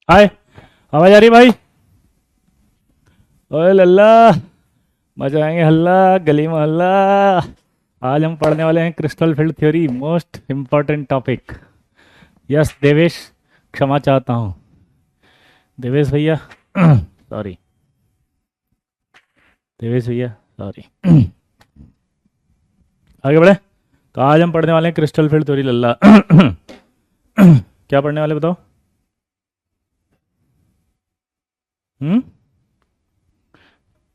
हाय। आवाज आ रही है भाई? ओए लल्ला, मचाएंगे हल्ला, गली मोहल्ला। आज हम पढ़ने वाले हैं crystal field theory, most important topic. Yes Devesh, क्षमा चाहता हूँ देवेश भैया। सॉरी देवेश भैया, सॉरी। आगे बढ़े। तो आज हम पढ़ने वाले हैं क्रिस्टल फील्ड थ्योरी लल्ला। क्या पढ़ने वाले बताओ? हम्म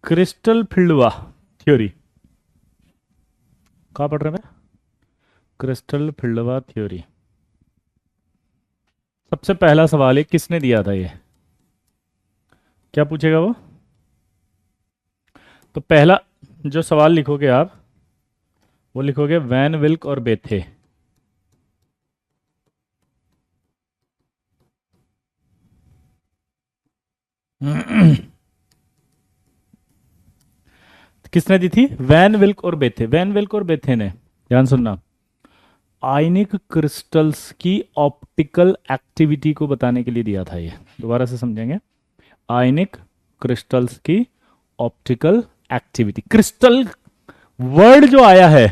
क्रिस्टल फील्ड थ्योरी। कहाँ पढ़ रहे हैं? Crystal field theory. सबसे पहला सवाल है, किसने दिया था ये? क्या पूछेगा वो? तो पहला जो सवाल लिखोगे आप, वो लिखोगे वैन विल्क और बेथे। किसने दी थी? वैन विल्क और बेथे। वैन विल्क और बेथे ने, ध्यान सुनना, आयनिक क्रिस्टल्स की ऑप्टिकल एक्टिविटी को बताने के लिए दिया था ये। दोबारा से समझेंगे। आयनिक क्रिस्टल्स की ऑप्टिकल एक्टिविटी। क्रिस्टल वर्ड जो आया है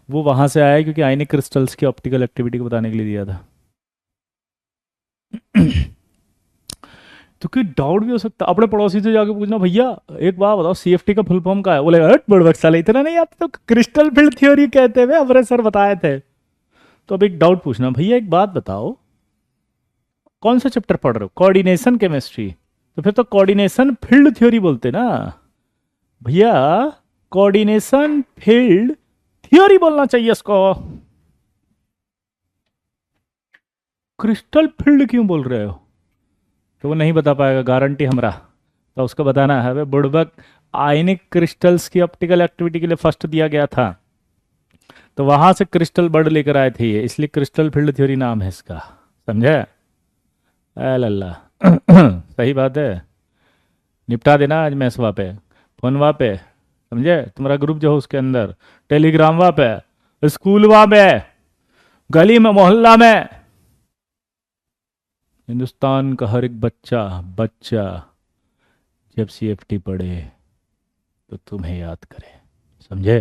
वो वहां से आया है, क्योंकि आयनिक क्रिस्टल्स की ऑप्टिकल एक्टिविटी को बताने के लिए दिया था। तो कोई डाउट भी हो सकता है, अपने पड़ोसी से जाके पूछना, भैया एक बात बताओ सीएफटी का फुल फॉर्म क्या है? बोले हट बड़बक साले, इतना नहीं आता तो क्रिस्टल फील्ड थ्योरी कहते हुए हमारे सर बताए थे। तो अब एक डाउट पूछना, भैया एक बात बताओ, कौन सा चैप्टर पढ़ रहे हो? Coordination chemistry. तो फिर तो कोऑर्डिनेशन फील्ड थ्योरी बोलते ना भैया। कोऑर्डिनेशन फील्ड थ्योरी बोलना चाहिए इसको। क्रिस्टल फील्ड क्यों बोल रहे हो? तो वो नहीं बता पाएगा, गारंटी हमरा। तो उसको बताना है वे बुड़बक, आयनिक क्रिस्टल्स की ऑप्टिकल एक्टिविटी के लिए फर्स्ट दिया गया था, तो वहां से क्रिस्टल बर्ड लेकर आए थे ये, इसलिए क्रिस्टल फील्ड थ्योरी नाम है इसका। समझे? ए लल्ला। सही बात है। निपटा देना आज मैसवा पे, फोनवा पे। समझे? तुम्हारा ग्रुप जो है उसके अंदर, टेलीग्रामवा पे, स्कूलवा में, गली में, मोहल्ला में। हिंदुस्तान का हर एक बच्चा बच्चा जब सीएफटी पढ़े तो तुम्हें याद करे। समझे?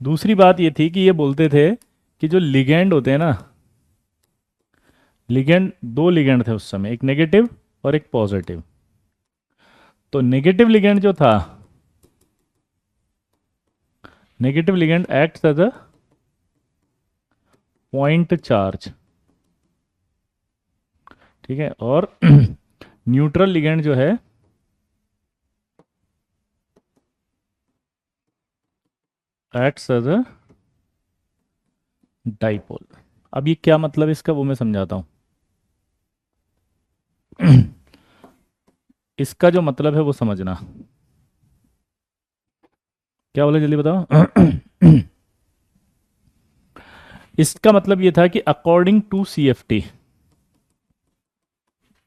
दूसरी बात ये थी कि ये बोलते थे कि जो लिगेंड होते हैं ना, लिगेंड, दो लिगेंड थे उस समय, एक नेगेटिव और एक पॉजिटिव। तो नेगेटिव लिगेंड जो था, negative ligand act as a point charge, ठीक है, और न्यूट्रल लिगेंड जो है एक्ट्स एज अ डाइपोल। अब ये क्या मतलब है इसका, वो मैं समझाता हूं। इसका जो मतलब है वो समझना। क्या बोले जल्दी बताओ। इसका मतलब ये था कि अकॉर्डिंग टू सीएफटी,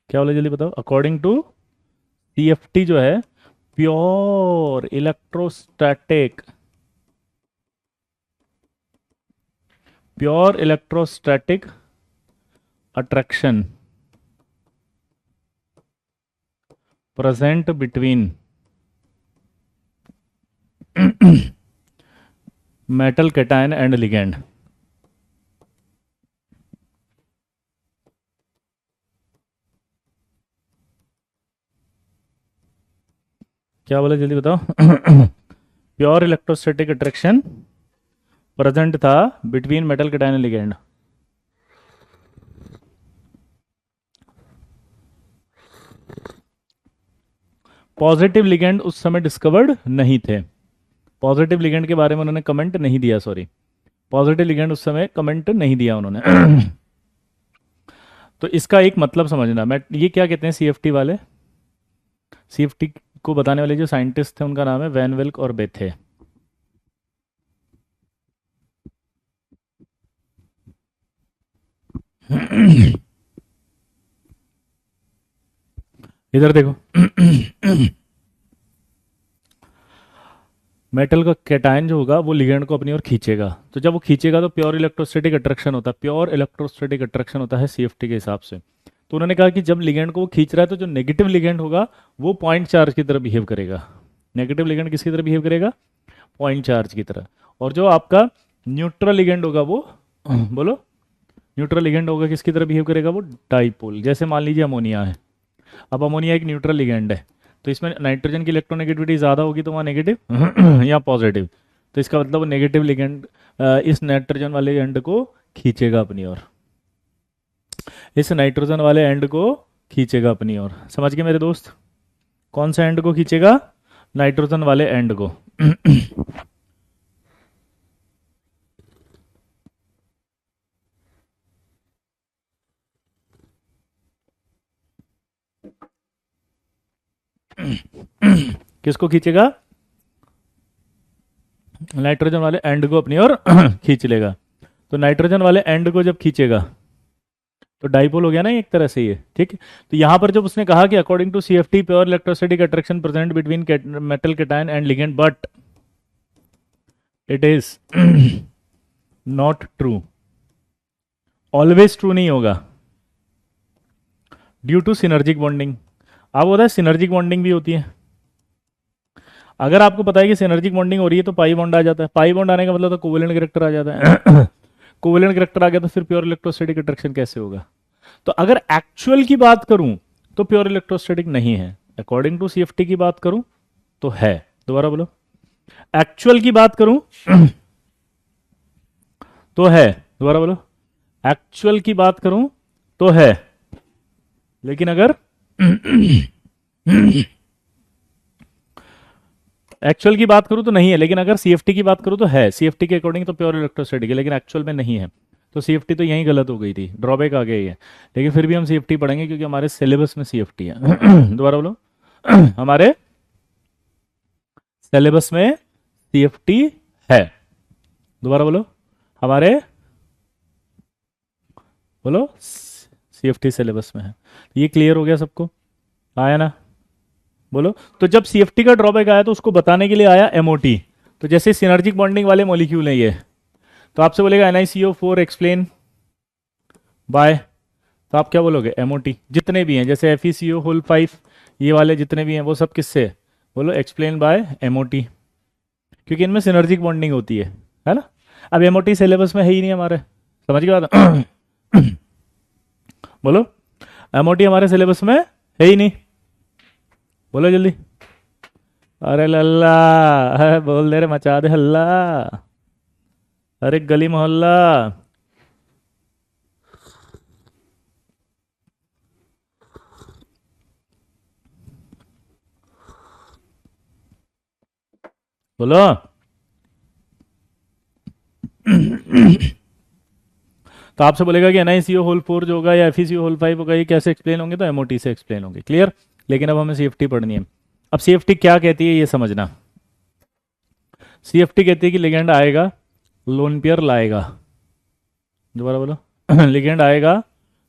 क्या बोले जल्दी बताओ, अकॉर्डिंग टू सीएफटी जो है, pure electrostatic, pure electrostatic attraction present between metal cation and ligand. क्या बोले जल्दी बताओ। प्योर इलेक्ट्रोस्टैटिक अट्रैक्शन प्रेजेंट था between metal cation and ligand. Positive ligand उस समय डिस्कवर्ड नहीं थे। पॉजिटिव लिगेंड के बारे में उन्होंने कमेंट नहीं दिया, सॉरी, पॉजिटिव लिगेंड उस समय कमेंट नहीं दिया उन्होंने। तो इसका एक मतलब समझना, मैं ये क्या कहते हैं सीएफटी वाले, सीएफटी को बताने वाले जो साइंटिस्ट थे उनका नाम है वैन विल्क और बेथे। इधर देखो। मेटल का कैटायन जो होगा वो लिगेंड को अपनी ओर खींचेगा, तो जब वो खींचेगा तो प्योर इलेक्ट्रोस्टैटिक अट्रैक्शन होता है, प्योर इलेक्ट्रोस्टैटिक अट्रैक्शन होता है सीएफटी के हिसाब से। तो उन्होंने कहा कि जब लिगेंड को वो खींच रहा है तो जो नेगेटिव लिगेंड होगा वो पॉइंट चार्ज की तरह बिहेव करेगा। नेगेटिव लिगेंड किसकी तरह बिहेव करेगा? पॉइंट चार्ज की तरह। और जो आपका न्यूट्रल लिगेंड होगा वो बोलो, न्यूट्रल लिगेंड होगा किसकी तरह बिहेव करेगा? वो डाइपोल। जैसे मान लीजिए अमोनिया है, अब अमोनिया एक न्यूट्रल लिगेंड है, तो इसमें नाइट्रोजन की इलेक्ट्रोनेगेटिविटी ज़्यादा होगी तो वहाँ नेगेटिव या पॉजिटिव, तो इसका मतलब वो नेगेटिव लिगेंड इस नाइट्रोजन वाले एंड को खींचेगा अपनी ओर, इस नाइट्रोजन वाले एंड को खींचेगा अपनी ओर। समझ गए मेरे दोस्त? कौन सा एंड को खींचेगा? नाइट्रोजन वाले एंड को। किसको खींचेगा? नाइट्रोजन वाले एंड को अपनी ओर खींच लेगा। तो नाइट्रोजन वाले एंड को जब खींचेगा तो डाइपोल हो गया ना एक तरह से ये, ठीक है। तो यहां पर जब उसने कहा कि according to CFT pure electrostatic attraction present between metal cation and ligand, but it is not true, always true नहीं होगा, ड्यू टू सिनर्जिक बॉन्डिंग। आप होता है सिनर्जिक बॉन्डिंग भी होती है। अगर आपको पता है कि सिनर्जिक बॉन्डिंग हो रही है तो पाई बॉन्ड आ जाता है, पाई बॉन्ड आने का मतलब तो कोवेलेंट कैरेक्टर आ जाता है। कोवेलेंट कैरेक्टर आ गया तो फिर प्योर इलेक्ट्रोस्टैटिक अट्रैक्शन कैसे होगा? तो अगर एक्चुअल की बात करूं तो प्योर इलेक्ट्रोस्टैटिक नहीं है, अकॉर्डिंग टू सीएफटी की बात करूं तो है। दोबारा बोलो, एक्चुअल की बात करूं तो है। दोबारा बोलो, एक्चुअल की बात करूं तो है, लेकिन अगर एक्चुअल की बात करूं तो नहीं है, लेकिन अगर सीएफटी की बात करूं तो है। सीएफटी के अकॉर्डिंग तो प्योर इलेक्ट्रोस्टैटिक है, लेकिन एक्चुअल में नहीं है। तो सीएफटी तो यहीं गलत हो गई थी, ड्रॉबैक आ गया है, लेकिन फिर भी हम सीएफटी पढ़ेंगे क्योंकि हमारे सिलेबस में सीएफटी है। दोबारा बोलो, हमारे सिलेबस में सीएफटी है। दोबारा बोलो, हमारे बोलो सीएफटी सिलेबस में है। ये क्लियर हो गया सबको? आया ना? बोलो। तो जब सीएफटी का ड्रॉबैक आया तो उसको बताने के लिए आया एमओटी। तो जैसे सिनर्जिक बॉन्डिंग वाले मॉलिक्यूल है ये, तो आपसे बोलेगा NiCO4 एक्सप्लेन बाय, तो आप क्या बोलोगे? एमओटी। जितने भी हैं जैसे FeCO होल 5 ये वाले जितने भी हैं वो सब किससे? बोलो एक्सप्लेन बाय एमओटी, क्योंकि इनमें सिनर्जिक बॉन्डिंग होती है ना। अब एमओटी सिलेबस में है ही नहीं हमारे, समझ गए बात? बोलो, एमओटी हमारे सिलेबस में है ही नहीं, बोलो जल्दी। अरे लल्ला, बोल दे रे, मचा दे हल्ला, अरे गली मोहल्ला। बोलो। तो आपसे बोलेगा कि NiCO होल 4 जो होगा या FeCO होल 5 होगा ये कैसे एक्सप्लेन होंगे? तो एमओटी से एक्सप्लेन होंगे। क्लियर? लेकिन अब हमें सीएफटी पढ़नी है। अब सीएफटी क्या कहती है ये समझना। सीएफटी कहती है कि लिगेंड आएगा, लोन पेयर लाएगा। दोबारा बोलो, लिगेंड आएगा,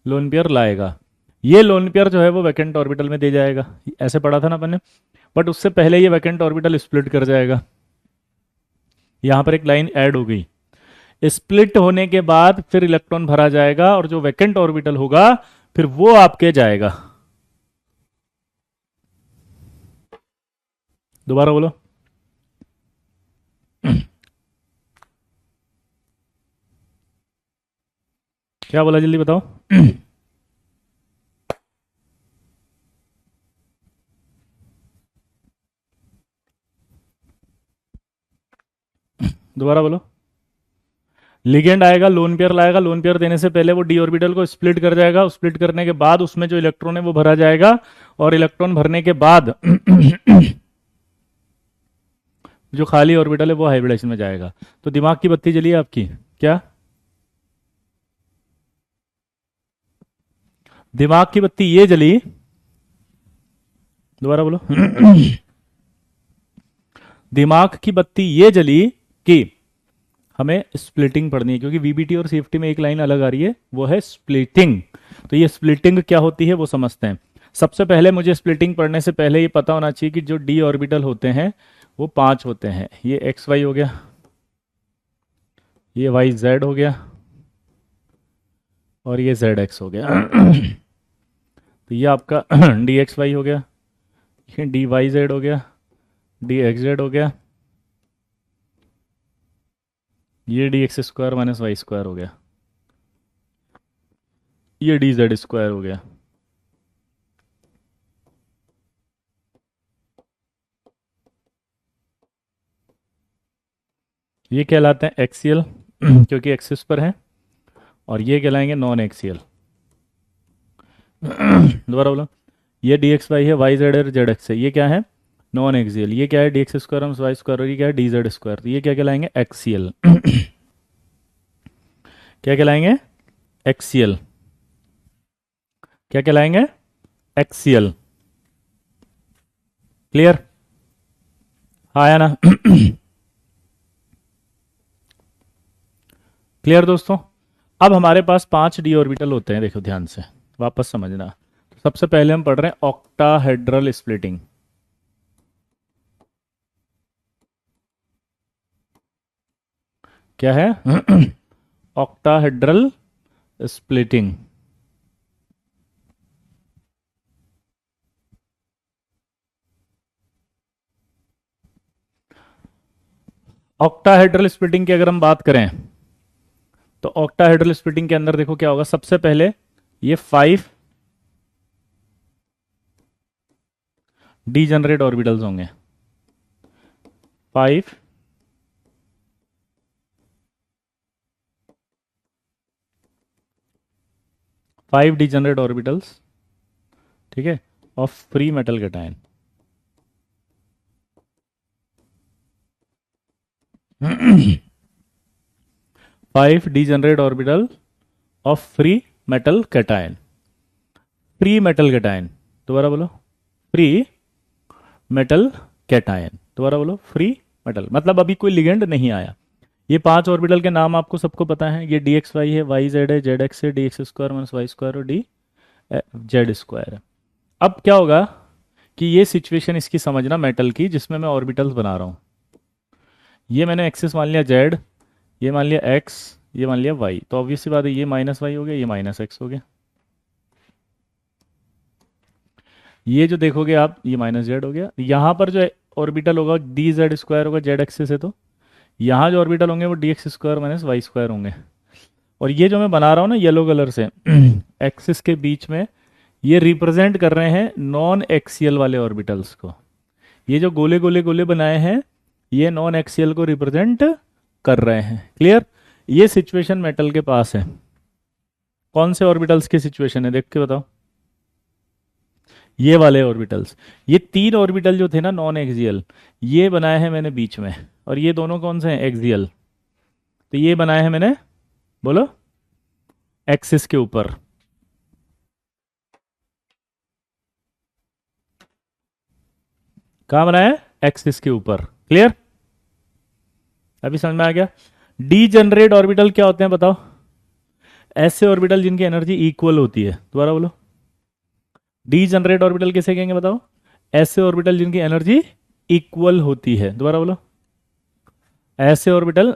लोन पेयर लाएगा। ये लोन पेयर जो है वो वैकेंट ऑर्बिटल में दे जाएगा, ऐसे पढ़ा था ना अपन ने। बट उससे पहले ये वैकेंट ऑर्बिटल स्प्लिट कर जाएगा। यहां पर एक लाइन ऐड हो गई, स्प्लिट होने के बाद फिर इलेक्ट्रॉन भरा जाएगा और जो वैकेंट ऑर्बिटल होगा फिर वो आपके जाएगा। दोबारा बोलो, क्या बोला जल्दी बताओ। दोबारा बोलो, लिगेंड आएगा, लोन पेयर लाएगा, लोन पेयर देने से पहले वो डी ऑर्बिटल को स्प्लिट कर जाएगा, स्प्लिट करने के बाद उसमें जो इलेक्ट्रॉन है वो भरा जाएगा और इलेक्ट्रॉन भरने के बाद जो खाली ऑर्बिटल है वो हाइब्रिडेशन में जाएगा। तो दिमाग की बत्ती जली है आपकी क्या? दिमाग की बत्ती ये जली, दोबारा बोलो, दिमाग की बत्ती ये जली कि हमें स्प्लिटिंग पढ़नी है, क्योंकि वीबीटी और सीएफटी में एक लाइन अलग आ रही है, वो है स्प्लिटिंग। तो ये स्प्लिटिंग क्या होती है वो समझते हैं। सबसे पहले मुझे स्प्लिटिंग पढ़ने से पहले ये पता होना चाहिए कि जो डी ऑर्बिटल होते हैं वो 5 होते हैं। ये एक्स वाई हो गया, ये वाई जेड हो गया, और ये जेड एक्स हो गया। तो ये आपका डी एक्स वाई हो गया, ये डी वाई जेड हो गया, डी एक्स जेड हो गया, ये D X square minus Y square हो गया, ये डी जेड स्क्वायर हो गया। ये कहलाते हैं एक्सियल क्योंकि एक्सिस पर है, और ये कहलाएंगे नॉन एक्सियल। दोबारा बोलो, ये डी एक्स वाई है, वाई जेड है, जेड एक्स है, ये क्या है नॉन एक्सियल। ये क्या है D X square Y square, और ये क्या है डी जेड स्क्वायर। तो ये क्या कहलाएंगे एक्सियल। क्या कहलाएंगे एक्सियल। क्या कहलाएंगे एक्सियल। क्लियर, आया ना? क्लियर दोस्तों। अब हमारे पास 5 डी ऑर्बिटल होते हैं, देखो ध्यान से, वापस समझना। तो सबसे पहले हम पढ़ रहे हैं ऑक्टाहेड्रल स्प्लिटिंग। क्या है? Octahedral splitting. ऑक्टाहेड्रल स्प्लिटिंग की अगर हम बात करें तो ऑक्टाहेड्रल स्प्लिटिंग के अंदर देखो क्या होगा। सबसे पहले ये 5 डीजनरेट ऑर्बिटल्स होंगे, 5 डीजनरेट ऑर्बिटल्स, ठीक है, of free metal cation. 5 degenerate orbital of free metal cation. Free metal cation, दोबारा बोलो, फ्री मेटल कैटायन। दोबारा बोलो, फ्री मेटल, मतलब अभी कोई लिगेंड नहीं आया। ये 5 ऑर्बिटल के नाम आपको सबको पता है। ये डी एक्स वाई है, वाई जेड है, जेड एक्स है, D X square minus Y square, और डी जेड स्क्वायर है। अब क्या होगा कि ये सिचुएशन इसकी समझना मेटल की, जिसमें मैं ऑर्बिटल्स बना रहा हूँ। ये मैंने एक्सिस मान लिया जेड, ये मान लिया एक्स, ये मान लिया वाई। तो ऑब्वियस सी बात है, ये माइनस वाई हो गया, ये माइनस एक्स हो गया। ये जो देखोगे आप, ये माइनस जेड हो गया। यहाँ पर जो ऑर्बिटल होगा डी जेड स्क्वायर होगा जेड एक्सिस है, तो यहाँ जो ऑर्बिटल होंगे वो D X square minus Y square होंगे। और ये जो मैं बना रहा हूँ ना येलो कलर से एक्सिस के बीच में, ये रिप्रेजेंट कर रहे हैं नॉन एक्सियल वाले ऑर्बिटल्स को। ये जो गोले गोले गोले बनाए हैं, ये नॉन एक्सियल को रिप्रेजेंट कर रहे हैं। क्लियर? ये सिचुएशन मेटल के पास है। कौन से ऑर्बिटल्स की सिचुएशन है, देख के बताओ। ये वाले ऑर्बिटल्स, ये 3 ऑर्बिटल जो थे ना नॉन एक्सियल, ये बनाए हैं मैंने बीच में। और ये दोनों कौन से हैं एक्सियल, तो ये बनाए हैं मैंने, बोलो, एक्सिस के ऊपर। कहां बनाया है? एक्सिस के ऊपर। क्लियर? अभी समझ में आ गया? डीजनरेट ऑर्बिटल क्या होते हैं बताओ? ऐसे ऑर्बिटल जिनकी एनर्जी इक्वल होती है। दोबारा बोलो, डीजनरेट ऑर्बिटल किसे कहेंगे बताओ? ऐसे ऑर्बिटल जिनकी एनर्जी इक्वल होती है। दोबारा बोलो, ऐसे ऑर्बिटल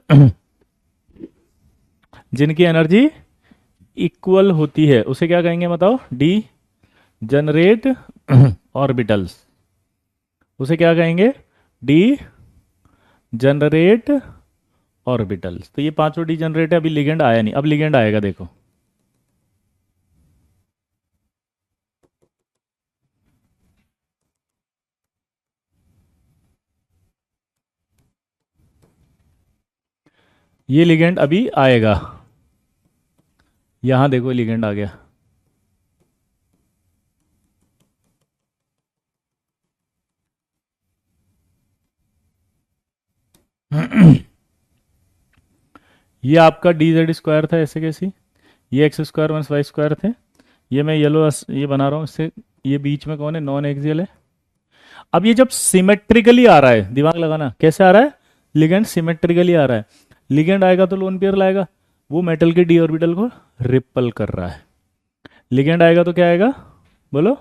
जिनकी एनर्जी इक्वल होती है उसे क्या कहेंगे बताओ? D generate orbitals. उसे क्या कहेंगे? D generate orbitals. तो ये 5 डी जनरेट है, अभी लिगेंड आया नहीं, अब लिगेंड आएगा, देखो। ये लिगेंड अभी आएगा, यहां देखो लिगेंड आ गया। ये आपका डी जेड स्क्वायर था ऐसे कैसी, ये X square minus Y square थे। ये मैं येलो ये बना रहा हूँ इससे, ये बीच में कौन है? नॉन एक्सियल है। अब ये जब सिमेट्रिकली आ रहा है, दिमाग लगाना, कैसे आ रहा है? लिगेंड सिमेट्रिकली आ रहा है। लिगेंड आएगा तो लोन पेयर लाएगा, वो मेटल के डी ऑर्बिटल को रिपल कर रहा है। लिगेंड आएगा तो क्या आएगा, बोलो?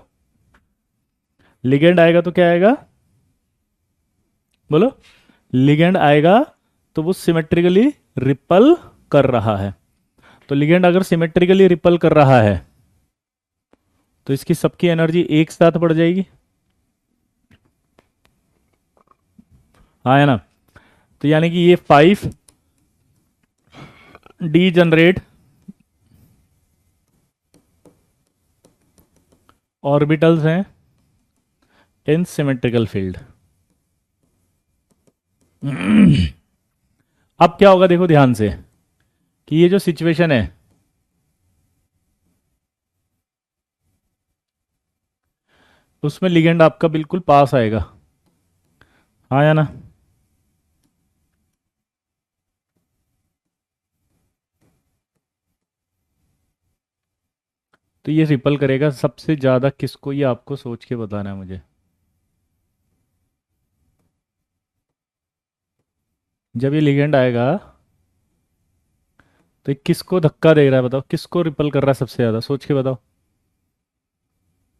लिगेंड आएगा तो क्या आएगा? बोलो, लिगेंड आएगा तो वो सिमेट्रिकली रिपल कर रहा है। तो लिगेंड अगर सिमेट्रिकली रिपल कर रहा है तो इसकी सबकी एनर्जी एक साथ बढ़ जाएगी, हाँ है ना। तो यानी कि ये 5D जनरेट ऑर्बिटल्स हैं इन सिमेट्रिकल फील्ड। अब क्या होगा देखो ध्यान से कि ये जो सिचुएशन है, उसमें लिगेंड आपका बिल्कुल पास आएगा, हाँ या ना। तो ये रिपल करेगा सबसे ज्यादा किसको, ये आपको सोच के बताना है मुझे। जब ये लिगेंड आएगा तो ये किसको धक्का दे रहा है बताओ, किसको रिपल कर रहा है सबसे ज्यादा, सोच के बताओ।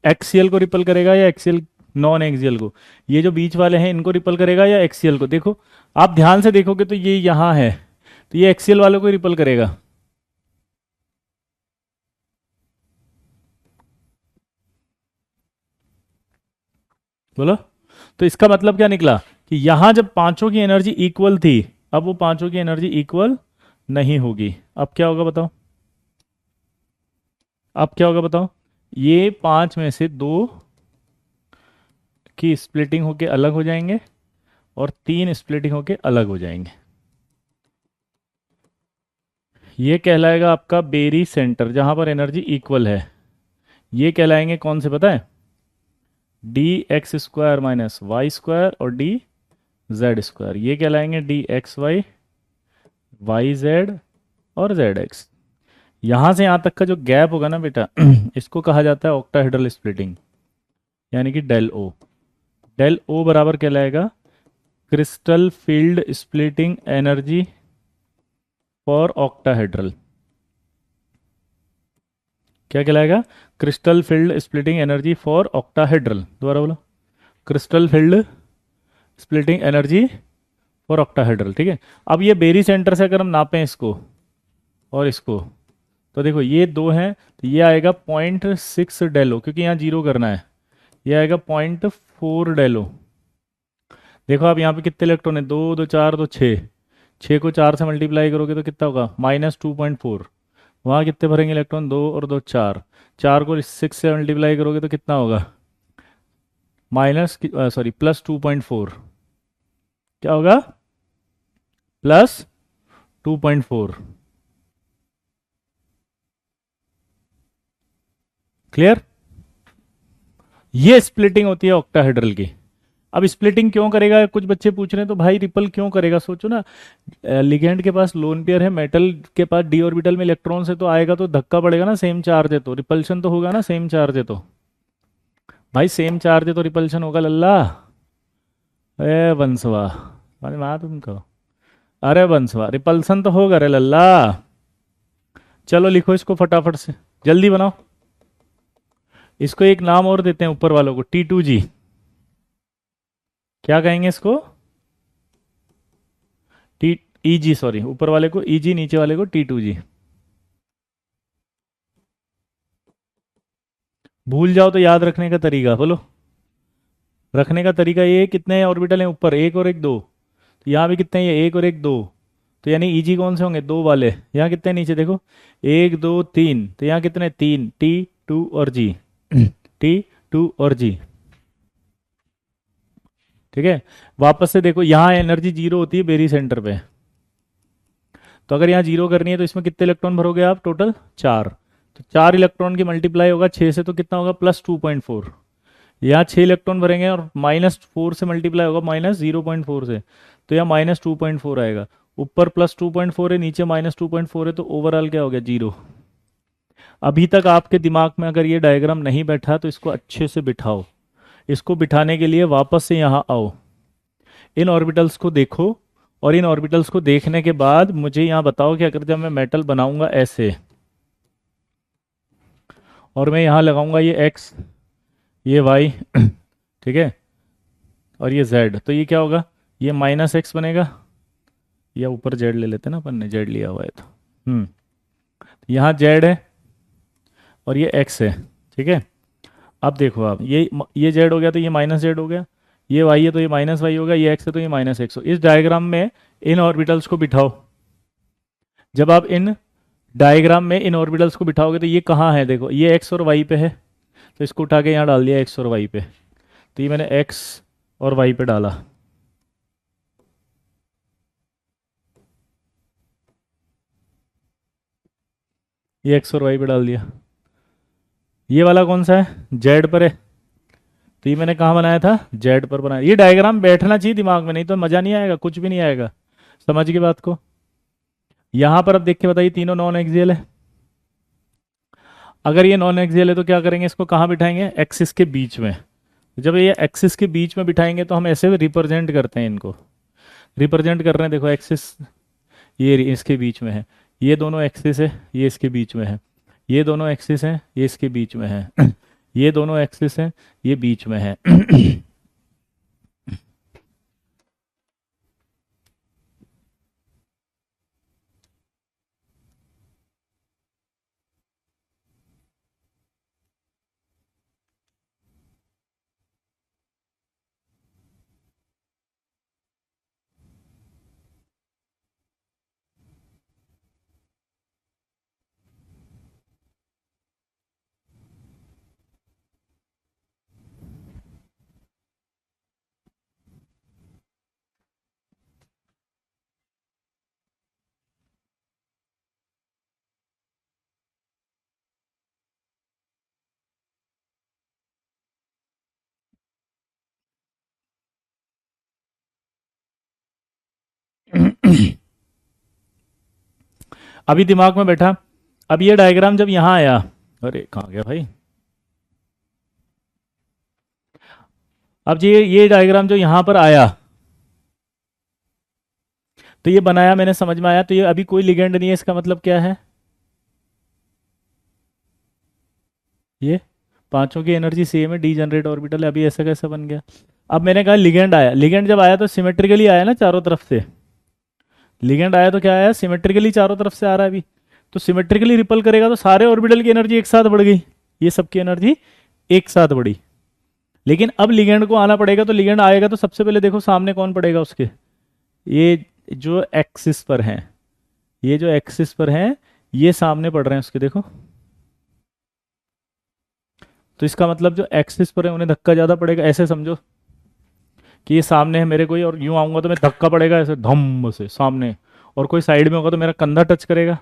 एक्सियल को रिपल करेगा या एक्सियल नॉन एक्सियल को? ये जो बीच वाले हैं इनको रिपल करेगा या एक्सियल को? देखो आप ध्यान से देखोगे तो ये यहां है, तो ये एक्सियल वालों को रिपल करेगा। बोलो। तो इसका मतलब क्या निकला कि यहां जब पांचों की एनर्जी इक्वल थी, अब वो पांचों की एनर्जी इक्वल नहीं होगी। अब क्या होगा बताओ, अब क्या होगा बताओ। ये पांच में से दो की स्प्लिटिंग होके अलग हो जाएंगे और तीन स्प्लिटिंग होके अलग हो जाएंगे। ये कहलाएगा आपका बेरी सेंटर, जहां पर एनर्जी इक्वल है। ये कहलाएंगे कौन से पता है? D X square minus Y square और डी जेड स्क्वायर। ये कहलाएंगे D X Y, Y Z और जेड एक्स। यहां से यहां तक का जो गैप होगा ना बेटा, इसको कहा जाता है ऑक्टाहेड्रल स्प्लिटिंग, यानी कि डेल ओ। डेल ओ बराबर कहलाएगा crystal field splitting energy for octahedral. क्या कहलाएगा? Crystal field splitting energy for octahedral. दोबारा बोलो, crystal field splitting energy for octahedral. ठीक है। अब ये बेरी सेंटर से अगर हम नापें इसको और इसको, तो देखो ये दो हैं, तो ये आएगा 0.6 डेलो, क्योंकि यहाँ जीरो करना है। ये आएगा 0.4 डेलो। देखो आप यहाँ पे कितने इलेक्ट्रॉन है, दो दो चार दो छः, छः को चार से मल्टीप्लाई करोगे तो कितना होगा? -2.4। वहाँ कितने भरेंगे इलेक्ट्रॉन? दो और दो चार, चार को सिक्स से मल्टीप्लाई करोगे तो कितना होगा? +2.4। क्या होगा? +2.4। क्लियर? ये स्प्लिटिंग होती है ऑक्टाहेड्रल की। अब स्प्लिटिंग क्यों करेगा, कुछ बच्चे पूछ रहे हैं, तो भाई रिपल क्यों करेगा? सोचो ना, लिगेंड के पास लोन पेयर है, मेटल के पास डी ऑर्बिटल में इलेक्ट्रॉन से, तो आएगा तो धक्का पड़ेगा ना, सेम चार्ज है तो रिपल्शन तो होगा ना, सेम चार्ज है तो। भाई सेम चार्ज है तो रिपल्शन होगा लल्ला। ए बंसवा, अरे माँ तुमको, अरे बंसवा, रिपल्सन तो होगा रे लल्ला। चलो लिखो इसको फटाफट से, जल्दी बनाओ। इसको एक नाम और देते हैं ऊपर वालों को, T2G। क्या कहेंगे इसको? टी EG, सॉरी, ऊपर वाले को EG, नीचे वाले को T2G। भूल जाओ तो याद रखने का तरीका बोलो। रखने का तरीका ये है, कितने ऑर्बिटल हैं ऊपर? एक और एक दो। तो यहाँ भी कितने हैं? ये एक और एक दो। तो यानी EG कौन से होंगे? दो वाले। यहाँ कितने हैं नीचे देखो? एक दो तीन। तो यहाँ कितने? तीन, T2 और G। T2 और G। ठीक है। वापस से देखो, यहाँ एनर्जी जीरो होती है बेरी सेंटर पे। तो अगर यहाँ जीरो करनी है तो इसमें कितने इलेक्ट्रॉन भरोगे आप? टोटल चार। तो चार इलेक्ट्रॉन की मल्टीप्लाई होगा छः से, तो कितना होगा? +2.4। यहाँ छः इलेक्ट्रॉन भरेंगे और -4 से मल्टीप्लाई होगा -0.4 से, तो यहाँ -2.4 आएगा। ऊपर +2.4 है, नीचे -2.4 है, तो ओवरऑल क्या हो गया? जीरो। अभी तक आपके दिमाग में अगर ये डायग्राम नहीं बैठा तो इसको अच्छे से बिठाओ। इसको बिठाने के लिए वापस से यहाँ आओ, इन ऑर्बिटल्स को देखो, और इन ऑर्बिटल्स को देखने के बाद मुझे यहाँ बताओ कि अगर जब मैं मेटल बनाऊंगा ऐसे, और मैं यहाँ लगाऊंगा ये एक्स, ये वाई, ठीक है, और ये जेड, तो ये क्या होगा? ये माइनस एक्स बनेगा, या ऊपर जेड ले लेते हैं ना, अपन ने जेड लिया हुआ है तो यहाँ जेड है और ये एक्स है, ठीक है। अब देखो आप, ये जेड हो गया तो ये माइनस जेड हो गया, ये वाई है तो ये माइनस वाई होगा, ये एक्स है तो ये माइनस एक्स हो। इस डायग्राम में इन ऑर्बिटल्स को बिठाओ। जब आप इन डायग्राम में इन ऑर्बिटल्स को बिठाओगे तो ये कहाँ है, देखो ये एक्स और वाई पे है, तो इसको उठा के यहाँ डाल दिया एक्स और वाई पे, तो ये मैंने एक्स और वाई पे डाला। ये एक्स और वाई पे डाल दिया। ये वाला कौन सा है, जेड पर है, तो ये मैंने कहाँ बनाया था, जेड पर बनाया। ये डायग्राम बैठना चाहिए दिमाग में, नहीं तो मज़ा नहीं आएगा, कुछ भी नहीं आएगा। समझ गई बात को। यहाँ पर अब देख के बताइए, तीनों नॉन एक्सियल है। अगर ये नॉन एक्सियल है तो क्या करेंगे, इसको कहाँ बिठाएंगे, एक्सिस के बीच में। जब ये एक्सिस के बीच में बिठाएंगे तो हम ऐसे रिप्रेजेंट करते हैं इनको, रिप्रेजेंट कर रहे हैं, देखो एक्सिस ये इसके बीच में है, ये दोनों एक्सिस है, ये इसके बीच में है, ये दोनों एक्सिस हैं, ये इसके बीच में है, ये दोनों एक्सिस हैं, ये बीच में है। अभी दिमाग में बैठा। अब ये डायग्राम जब यहां आया, अरे कहाँ गया भाई, अब ये डायग्राम जो यहां पर आया, तो ये बनाया मैंने, समझ में आया, तो ये अभी कोई लिगेंड नहीं है, इसका मतलब क्या है, ये पांचों की एनर्जी सेम है, डी जनरेट ऑर्बिटल है, अभी ऐसा कैसा बन गया। अब मैंने कहा लिगेंड आया, लिगेंड जब आया तो सिमेट्रिकली आया ना चारों तरफ से, लिगेंड आया तो क्या आया, सिमेट्रिकली चारों तरफ से आ रहा है अभी, तो सिमेट्रिकली रिपल करेगा तो सारे ऑर्बिटल की एनर्जी एक साथ बढ़ गई, ये सबकी एनर्जी एक साथ बढ़ी। लेकिन अब लिगेंड को आना पड़ेगा, तो लिगेंड आएगा तो सबसे पहले देखो सामने कौन पड़ेगा उसके, ये जो एक्सिस पर हैं, ये जो एक्सिस पर हैं, ये सामने पड़ रहे हैं उसके, देखो। तो इसका मतलब जो एक्सिस पर है उन्हें धक्का ज़्यादा पड़ेगा, ऐसे समझो कि ये सामने है मेरे कोई, और यूं आऊंगा तो मैं धक्का पड़ेगा ऐसे धम से सामने, और कोई साइड में होगा तो मेरा कंधा टच करेगा,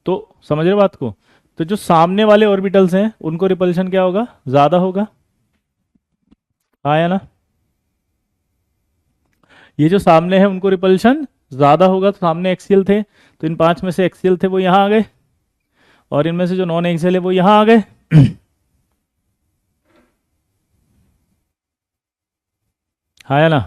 तो समझ रहे हो बात को। तो जो सामने वाले ऑर्बिटल्स हैं उनको रिपल्शन क्या होगा, ज़्यादा होगा, आया ना। ये जो सामने है उनको रिपल्शन ज़्यादा होगा, तो सामने एक्सियल थे, तो इन पांच में से एक्सियल थे वो यहाँ आ गए, और इनमें से जो नॉन एक्सियल है वो यहाँ आ गए। आया ना।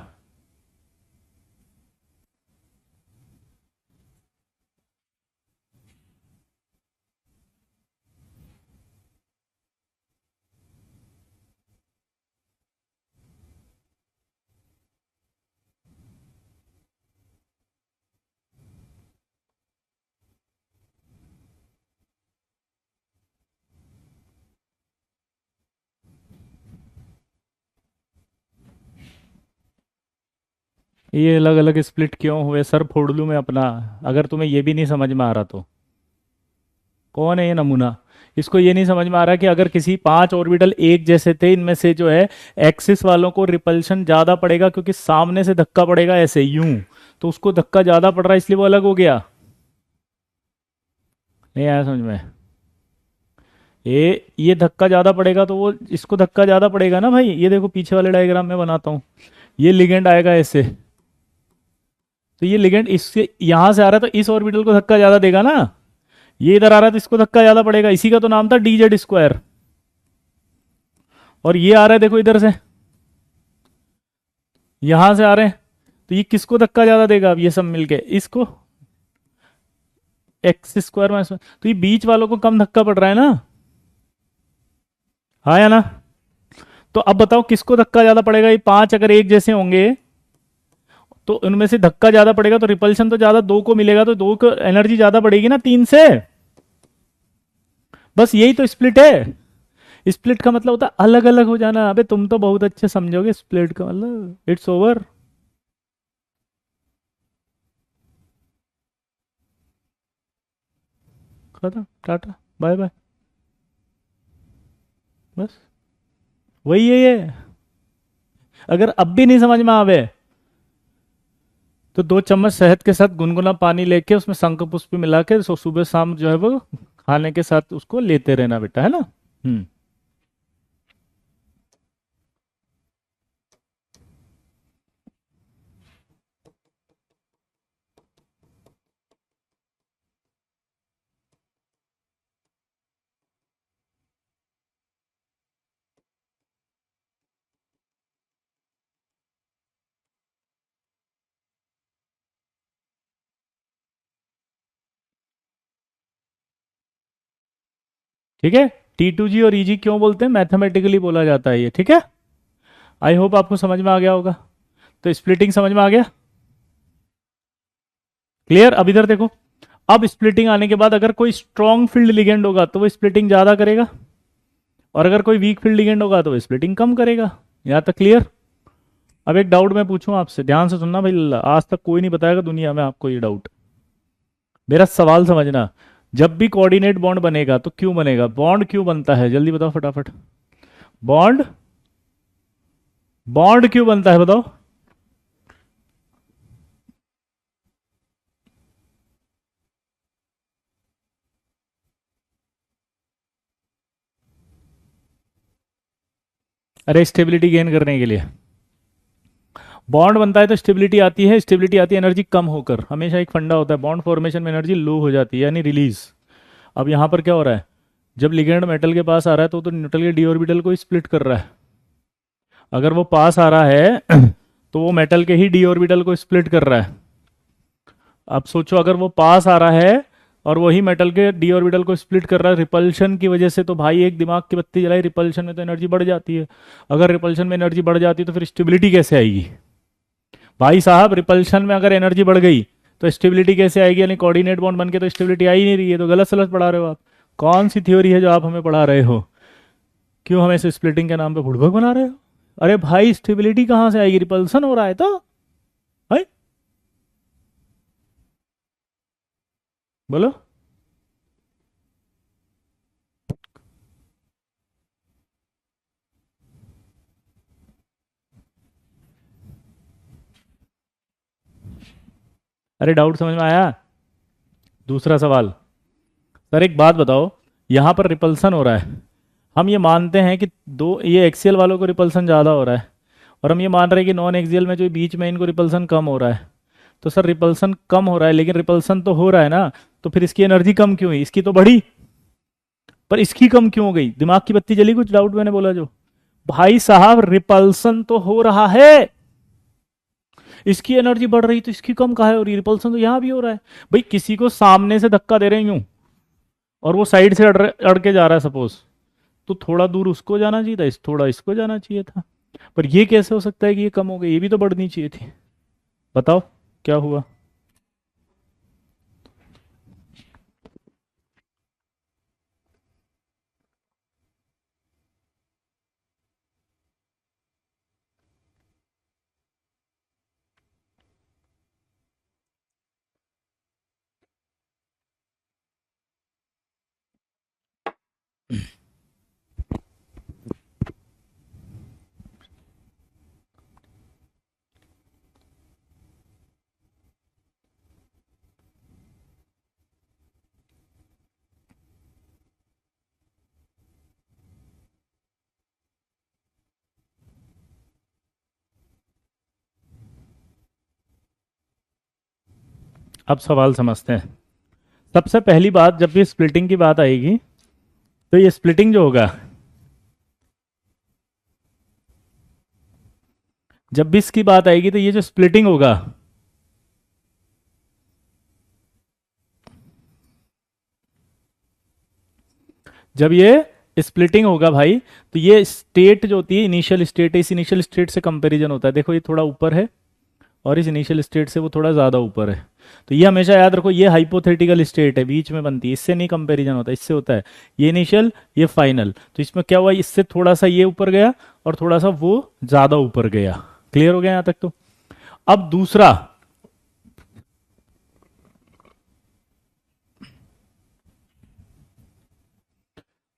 ये अलग अलग स्प्लिट क्यों हुए, सर फोड़ लूँ मैं अपना, अगर तुम्हें ये भी नहीं समझ में आ रहा तो। कौन है ये नमूना, इसको ये नहीं समझ में आ रहा कि अगर किसी पांच ऑर्बिटल एक जैसे थे, इनमें से जो है एक्सिस वालों को रिपल्शन ज्यादा पड़ेगा, क्योंकि सामने से धक्का पड़ेगा ऐसे यूं, तो उसको धक्का ज्यादा पड़ रहा है इसलिए वो अलग हो गया। नहीं आया समझ में, ये धक्का ज्यादा पड़ेगा तो वो इसको धक्का ज्यादा पड़ेगा ना भाई। ये देखो पीछे वाले डायग्राम में बनाता हूँ, ये लिगेंड आएगा ऐसे, तो ये लिगेंड इससे यहां से आ रहा है तो इस ऑर्बिटल को धक्का ज्यादा देगा ना, ये इधर आ रहा है तो इसको धक्का ज्यादा पड़ेगा, इसी का तो नाम था डी जेड स्क्वायर। और ये आ रहा है देखो इधर से, यहां से आ रहे हैं, तो ये किसको धक्का ज्यादा देगा, अब ये सब मिलके इसको, एक्स स्क्वायर माइनस, तो ये बीच वालों को कम धक्का पड़ रहा है ना, हाँ या ना। तो अब बताओ किसको धक्का ज्यादा पड़ेगा, ये पांच अगर एक जैसे होंगे तो उनमें से धक्का ज्यादा पड़ेगा तो रिपल्शन तो ज्यादा दो को मिलेगा, तो दो को एनर्जी ज्यादा बढ़ेगी ना तीन से। बस यही तो स्प्लिट है। स्प्लिट का मतलब होता है अलग अलग हो जाना। अबे तुम तो बहुत अच्छे समझोगे स्प्लिट का मतलब, इट्स ओवर। खत्म, टाटा बाय बाय। बस वही है ये। अगर अब भी नहीं समझ में आवे तो 2 चम्मच शहद के साथ गुनगुना पानी लेके उसमें शंख पुष्प मिला के सुबह शाम जो है वो खाने के साथ उसको लेते रहना बेटा, है ना। हम्म। ठीक है। T2G और EG क्यों बोलते हैं, मैथमेटिकली बोला जाता है ये, ठीक है। आई होप आपको समझ में आ गया होगा। तो स्प्लिटिंग समझ में आ गया, क्लियर। अब इधर देखो, अब स्प्लिटिंग आने के बाद अगर कोई स्ट्रॉन्ग फील्ड लिगेंड होगा तो वो स्प्लिटिंग ज्यादा करेगा, और अगर कोई वीक फील्ड लिगेंड होगा तो वो स्प्लिटिंग कम करेगा। यहां तक क्लियर। अब एक डाउट मैं पूछूं आपसे, ध्यान से सुनना भाई, आज तक कोई नहीं बताएगा दुनिया में आपको ये डाउट। मेरा सवाल समझना, जब भी कोऑर्डिनेट बॉन्ड बनेगा तो क्यों बनेगा, बॉन्ड क्यों बनता है, जल्दी बताओ फटाफट। बॉन्ड, बॉन्ड क्यों बनता है बताओ। अरे स्टेबिलिटी गेन करने के लिए बॉन्ड बनता है। तो स्टेबिलिटी आती है, स्टेबिलिटी आती है एनर्जी कम होकर। हमेशा एक फंडा होता है, बॉन्ड फॉर्मेशन में एनर्जी लो हो जाती है यानी रिलीज। अब यहां पर क्या हो रहा है, जब लिगेंड मेटल के पास आ रहा है तो न्यूट्रल के डी ऑर्बिटल को स्प्लिट कर रहा है। अगर वो पास आ रहा है तो वो मेटल के ही डी ऑर्बिटल को स्प्लिट कर रहा है। अब सोचो अगर वो पास आ रहा है और वही मेटल के डी ऑर्बिटल को स्प्लिट कर रहा है रिपल्शन की वजह से, तो भाई एक दिमाग की बत्ती जलाई, रिपल्शन में तो एनर्जी बढ़ जाती है। अगर रिपल्शन में एनर्जी बढ़ जाती है तो फिर स्टेबिलिटी कैसे आएगी भाई साहब। रिपल्शन में अगर एनर्जी बढ़ गई तो स्टेबिलिटी कैसे आएगी, यानी कोऑर्डिनेट बॉन्ड बन के तो स्टेबिलिटी आ ही नहीं रही है। तो गलत सलत पढ़ा रहे हो आप। कौन सी थ्योरी है जो आप हमें पढ़ा रहे हो, क्यों हमें इसे स्प्लिटिंग के नाम पे बुड़बक बना रहे हो। अरे भाई स्टेबिलिटी कहाँ से आएगी, रिपल्सन हो रहा है तो भाई बोलो। अरे डाउट समझ में आया। दूसरा सवाल, सर एक बात बताओ, यहाँ पर रिपल्सन हो रहा है, हम ये मानते हैं कि दो ये एक्सियल वालों को रिपल्सन ज़्यादा हो रहा है, और हम ये मान रहे हैं कि नॉन एक्सियल में जो बीच में इनको रिपल्सन कम हो रहा है। तो सर रिपल्सन कम हो रहा है, लेकिन रिपल्सन तो हो रहा है ना, तो फिर इसकी एनर्जी कम क्यों हुई, इसकी तो बढ़ी पर इसकी कम क्यों हो गई। दिमाग की बत्ती जली कुछ डाउट मैंने बोला जो। भाई साहब रिपल्सन तो हो रहा है, इसकी एनर्जी बढ़ रही तो इसकी कम कहाँ है, और रिपल्सन तो यहां भी हो रहा है। भाई किसी को सामने से धक्का दे रहे हैं यूं, और वो साइड से अड़ के जा रहा है सपोज, तो थोड़ा दूर उसको जाना चाहिए था, थोड़ा इसको जाना चाहिए था। पर ये कैसे हो सकता है कि ये कम हो गई, ये भी तो बढ़नी चाहिए थी। बताओ क्या हुआ। अब सवाल समझते हैं। सबसे पहली बात, जब भी स्प्लिटिंग की बात आएगी तो ये स्प्लिटिंग जो होगा, जब भी इसकी बात आएगी तो ये जो स्प्लिटिंग होगा, जब ये स्प्लिटिंग होगा भाई, तो ये स्टेट जो होती है इनिशियल स्टेट है, इस इनिशियल स्टेट से कंपैरिजन होता है। देखो ये थोड़ा ऊपर है और इस इनिशियल स्टेट से वो थोड़ा ज़्यादा ऊपर है। तो ये हमेशा याद रखो, ये हाइपोथेटिकल स्टेट है, बीच में बनती है, इससे नहीं कंपैरिजन होता, इससे होता है ये इनिशियल ये फाइनल। तो इसमें क्या हुआ, इससे थोड़ा सा ये ऊपर गया और थोड़ा सा वो ज़्यादा ऊपर गया। क्लियर हो गया यहाँ तक? तो अब दूसरा,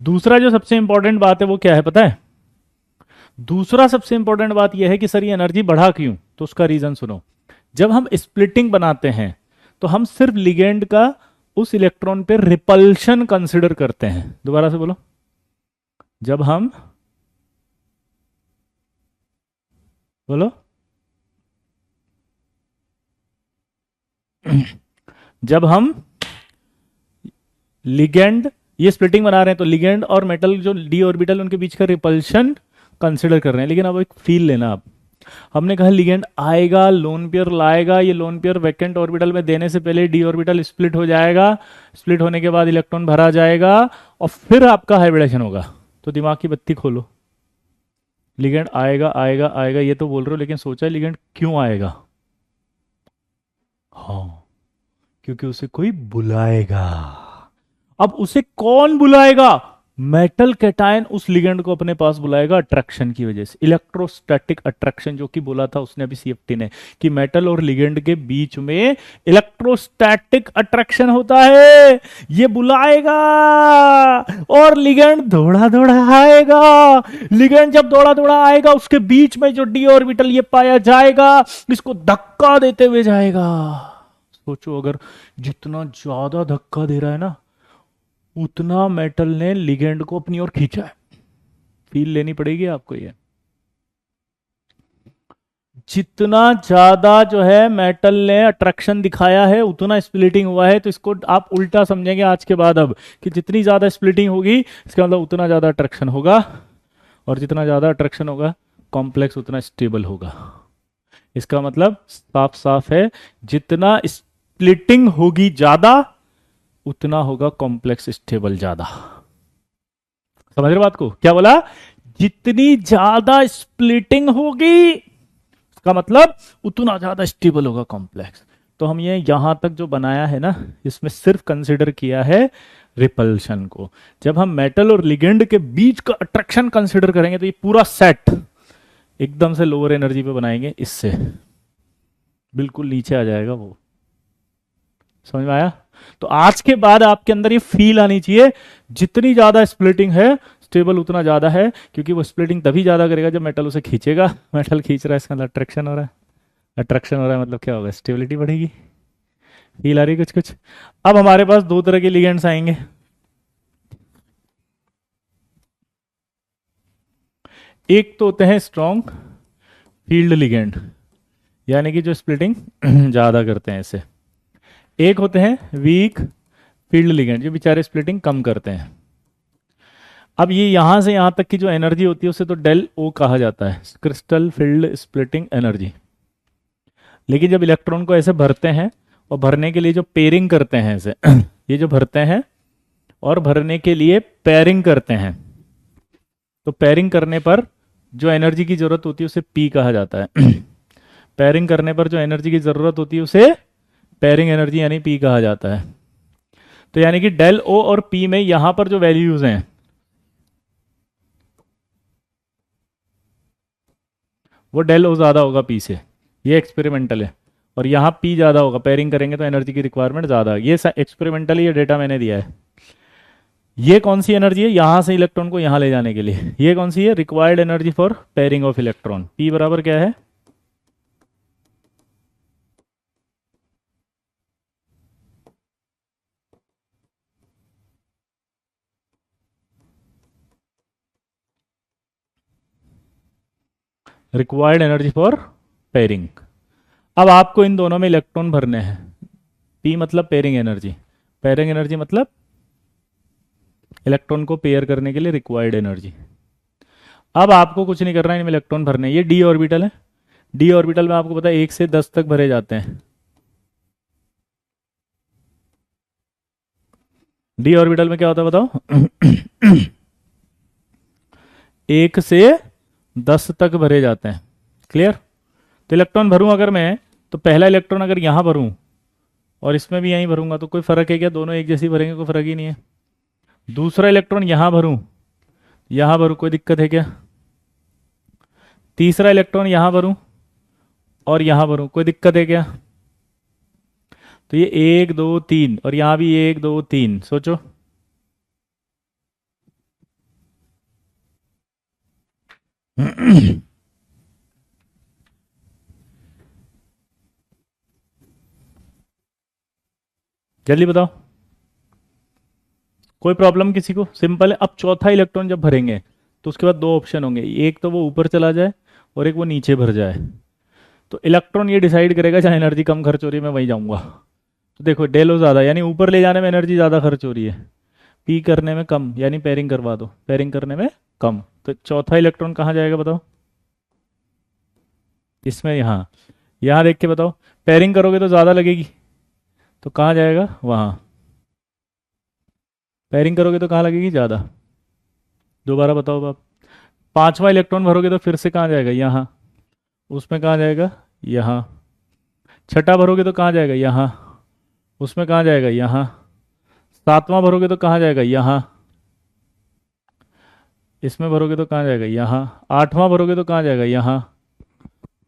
दूसरा जो सबसे इंपॉर्टेंट बात है वो क्या है पता है? दूसरा सबसे इंपॉर्टेंट बात यह है कि सर ये एनर्जी बढ़ा क्यों? तो उसका रीजन सुनो। जब हम स्प्लिटिंग बनाते हैं तो हम सिर्फ लिगेंड का उस इलेक्ट्रॉन पे रिपल्शन कंसिडर करते हैं। दोबारा से बोलो। जब हम, बोलो, जब हम लिगेंड, ये स्प्लिटिंग बना रहे हैं तो लिगेंड और मेटल जो डी ऑर्बिटल उनके बीच का रिपल्शन कंसिडर कर रहे हैं। लेकिन अब एक फील लेना, आप, हमने कहा लिगेंड आएगा, लोन पेयर लाएगा, ये लोन पेयर वैकेंट ऑर्बिटल में देने से पहले डी ऑर्बिटल स्प्लिट हो जाएगा, स्प्लिट होने के बाद इलेक्ट्रॉन भरा जाएगा और फिर आपका हाइब्रिडेशन होगा। तो दिमाग की बत्ती खोलो। लिगेंड आएगा आएगा आएगा ये तो बोल रहे हो, लेकिन सोचा लिगेंड क्यों आएगा? हाँ, क्योंकि उसे कोई बुलाएगा। अब उसे कौन बुलाएगा? मेटल कैटायन उस लिगेंड को अपने पास बुलाएगा अट्रैक्शन की वजह से, इलेक्ट्रोस्टैटिक अट्रैक्शन, जो कि बोला था उसने अभी सीएफटी ने कि मेटल और लिगेंड के बीच में इलेक्ट्रोस्टैटिक अट्रैक्शन होता है। ये बुलाएगा और लिगेंड दौड़ा दौड़ा आएगा। लिगेंड जब दौड़ा दौड़ा आएगा उसके बीच में जो डी ऑर्बिटल ये पाया जाएगा, इसको धक्का देते हुए जाएगा। सोचो, अगर जितना ज्यादा धक्का दे रहा है ना, उतना मेटल ने लिगेंड को अपनी ओर खींचा है। फील लेनी पड़ेगी आपको ये। जितना ज्यादा जो है मेटल ने अट्रैक्शन दिखाया है उतना स्प्लिटिंग हुआ है। तो इसको आप उल्टा समझेंगे आज के बाद अब, कि जितनी ज्यादा स्प्लिटिंग होगी इसका मतलब उतना ज्यादा अट्रैक्शन होगा, और जितना ज्यादा अट्रैक्शन होगा कॉम्प्लेक्स उतना स्टेबल होगा। इसका मतलब साफ साफ है, जितना स्प्लिटिंग होगी ज्यादा उतना होगा कॉम्प्लेक्स स्टेबल ज्यादा। समझ रहे बात को? क्या बोला? जितनी ज्यादा स्प्लिटिंग होगी उसका मतलब उतना ज्यादा स्टेबल होगा कॉम्प्लेक्स। तो हम ये यहां तक जो बनाया है ना, इसमें सिर्फ कंसिडर किया है रिपल्शन को। जब हम मेटल और लिगेंड के बीच का अट्रैक्शन कंसिडर करेंगे तो ये पूरा सेट एकदम से लोअर एनर्जी पे बनाएंगे, इससे बिल्कुल नीचे आ जाएगा वो। समझ में आया? तो आज के बाद आपके अंदर ये फील आनी चाहिए, जितनी ज्यादा स्प्लिटिंग है स्टेबल उतना ज्यादा है, क्योंकि वो स्प्लिटिंग तभी ज्यादा करेगा जब मेटल उसे खींचेगा। मेटल खींच रहा है, इसका मतलब अट्रैक्शन हो रहा है। अट्रैक्शन हो रहा है मतलब क्या होगा? स्टेबिलिटी बढ़ेगी। फील आ रही है कुछ कुछ? अब हमारे पास दो तरह के लिगेंड्स आएंगे। एक तो होते हैं स्ट्रॉन्ग फील्ड लिगेंड, यानी कि जो स्प्लिटिंग ज्यादा करते हैं ऐसे। एक होते हैं वीक फील्ड लिगेंड, जो बेचारे स्प्लिटिंग कम करते हैं। अब ये यहां से यहां तक की जो एनर्जी होती है उसे तो डेल ओ कहा जाता है, क्रिस्टल फील्ड स्प्लिटिंग एनर्जी। लेकिन जब इलेक्ट्रॉन को ऐसे भरते हैं और भरने के लिए जो पेयरिंग करते हैं ऐसे ये जो भरते हैं और भरने के लिए पेयरिंग करते हैं, तो पेयरिंग करने पर जो एनर्जी की जरूरत होती है उसे पी कहा जाता है। पेयरिंग करने पर जो एनर्जी की जरूरत होती है उसे पेयरिंग एनर्जी यानी पी कहा जाता है। तो यानी कि डेल ओ और पी में यहां पर जो वैल्यूज हैं वो डेल ओ ज्यादा होगा पी से, ये एक्सपेरिमेंटल है। और यहां पी ज्यादा होगा, पेयरिंग करेंगे तो एनर्जी की रिक्वायरमेंट ज्यादा है। ये एक्सपेरिमेंटली ये डेटा मैंने दिया है। ये कौन सी एनर्जी है? यहां से इलेक्ट्रॉन को यहां ले जाने के लिए। ये कौन सी है? Required energy for pairing of electron. P बराबर क्या है? Required energy for pairing. अब आपको इन दोनों में इलेक्ट्रॉन भरने हैं। पी मतलब पेयरिंग एनर्जी, पेयरिंग एनर्जी मतलब इलेक्ट्रॉन को पेयर करने के लिए रिक्वायर्ड एनर्जी। अब आपको कुछ नहीं करना है, इनमें इलेक्ट्रॉन भरने। ये डी ऑर्बिटल है, डी ऑर्बिटल में आपको पता है 1 से 10 तक भरे जाते हैं। डी ऑर्बिटल में क्या होता है बताओ? 1 से 10 तक भरे जाते हैं। क्लियर? तो इलेक्ट्रॉन भरूं अगर मैं तो पहला इलेक्ट्रॉन अगर यहाँ भरूँ और इसमें भी यहीं भरूंगा तो कोई फर्क है क्या? दोनों एक जैसी भरेंगे, कोई फर्क ही नहीं है। दूसरा इलेक्ट्रॉन यहाँ भरूं, यहाँ भरूं, कोई दिक्कत है क्या? तीसरा इलेक्ट्रॉन यहाँ भरूं और यहाँ भरूं, कोई दिक्कत है क्या? तो ये 1 2 3 और यहाँ भी 1 2 3, सोचो। जल्दी बताओ, कोई प्रॉब्लम किसी को? सिंपल है। अब चौथा इलेक्ट्रॉन जब भरेंगे तो उसके बाद दो ऑप्शन होंगे, एक तो वो ऊपर चला जाए और एक वो नीचे भर जाए। तो इलेक्ट्रॉन ये डिसाइड करेगा जहाँ एनर्जी कम खर्च हो रही है मैं वहीं जाऊंगा। तो देखो डेलो ज़्यादा यानी ऊपर ले जाने में एनर्जी ज़्यादा खर्च हो रही है, पी करने में कम यानी पेयरिंग करवा दो, पेयरिंग करने में कम। तो चौथा इलेक्ट्रॉन कहाँ जाएगा बताओ? इसमें, यहाँ। यहाँ देख के बताओ, पेयरिंग करोगे तो ज़्यादा लगेगी, तो कहाँ जाएगा? वहाँ। पेयरिंग करोगे तो कहाँ लगेगी? ज़्यादा। दोबारा बताओ आप। पांचवा इलेक्ट्रॉन भरोगे तो फिर से कहाँ जाएगा? यहाँ। उसमें कहाँ जाएगा? यहाँ। छठा भरोगे तो कहाँ जाएगा? यहाँ। उसमें कहाँ जाएगा? यहाँ। सातवां भरोगे तो कहाँ जाएगा? यहाँ। इसमें भरोगे तो कहाँ जाएगा? यहाँ। आठवां भरोगे तो कहाँ जाएगा? यहाँ।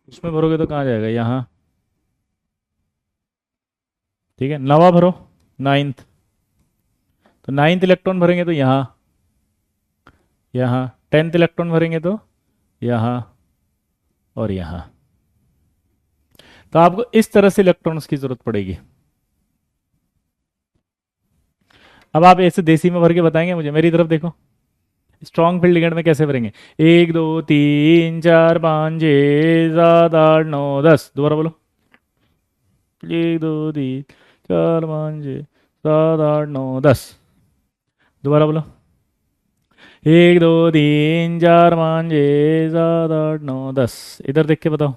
उसमें भरोगे तो कहाँ जाएगा? यहाँ। ठीक है, नवा भरो, नाइन्थ। तो नाइन्थ इलेक्ट्रॉन भरेंगे तो यहाँ, यहाँ। टेंथ इलेक्ट्रॉन भरेंगे तो यहाँ और यहाँ। तो आपको इस तरह से इलेक्ट्रॉन्स की जरूरत पड़ेगी। अब आप ऐसे देसी में भर के बताएंगे मुझे, मेरी तरफ देखो। स्ट्रॉन्ग फील्ड लिगेंड में कैसे भरेंगे? 1 2 3 4 5 6 7 8 9 10। दोबारा बोलो। 1 2 3 4 5 6 7 8 9 10। दोबारा बोलो। 1 2 3 4 5 6 7 8 9 10। इधर देख के बताओ।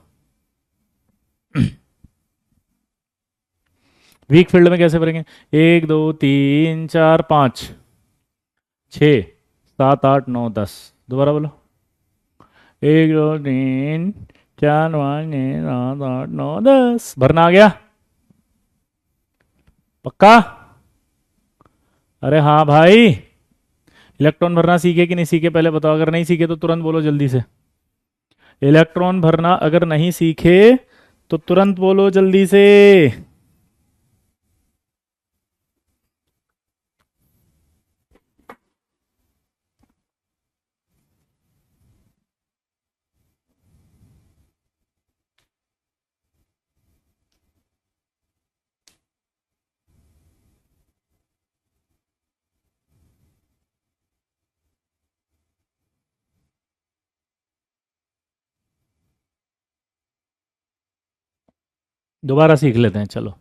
वीक फील्ड में कैसे भरेंगे? 1 2 3 4 5 6 7 8 9 10। दोबारा बोलो। 1 2 3 4 5 6 7 8 9 10। भरना आ गया? पक्का? अरे हाँ भाई, इलेक्ट्रॉन भरना सीखे कि नहीं सीखे पहले बताओ। अगर नहीं सीखे तो तुरंत बोलो जल्दी से। इलेक्ट्रॉन भरना अगर नहीं सीखे तो तुरंत बोलो जल्दी से। दोबारा सीख लेते हैं, चलो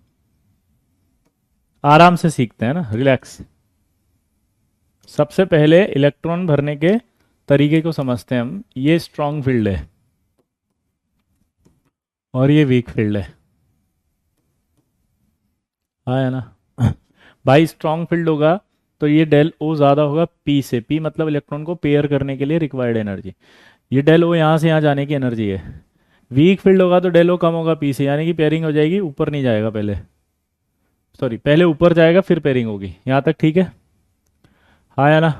आराम से सीखते हैं ना, रिलैक्स। सबसे पहले इलेक्ट्रॉन भरने के तरीके को समझते हैं हम। ये स्ट्रॉन्ग फील्ड है और ये वीक फील्ड है। हाँ है ना? भाई स्ट्रॉन्ग फील्ड होगा तो ये डेल ओ ज़्यादा होगा पी से। पी मतलब इलेक्ट्रॉन को पेयर करने के लिए रिक्वायर्ड एनर्जी। ये डेल ओ यहाँ से यहाँ जाने की एनर्जी है। वीक फील्ड होगा तो डेल ओ कम होगा पी से, यानी कि पेयरिंग हो जाएगी, ऊपर नहीं जाएगा पहले। सॉरी, पहले ऊपर जाएगा फिर पेयरिंग होगी। यहाँ तक ठीक है? हाँ या ना?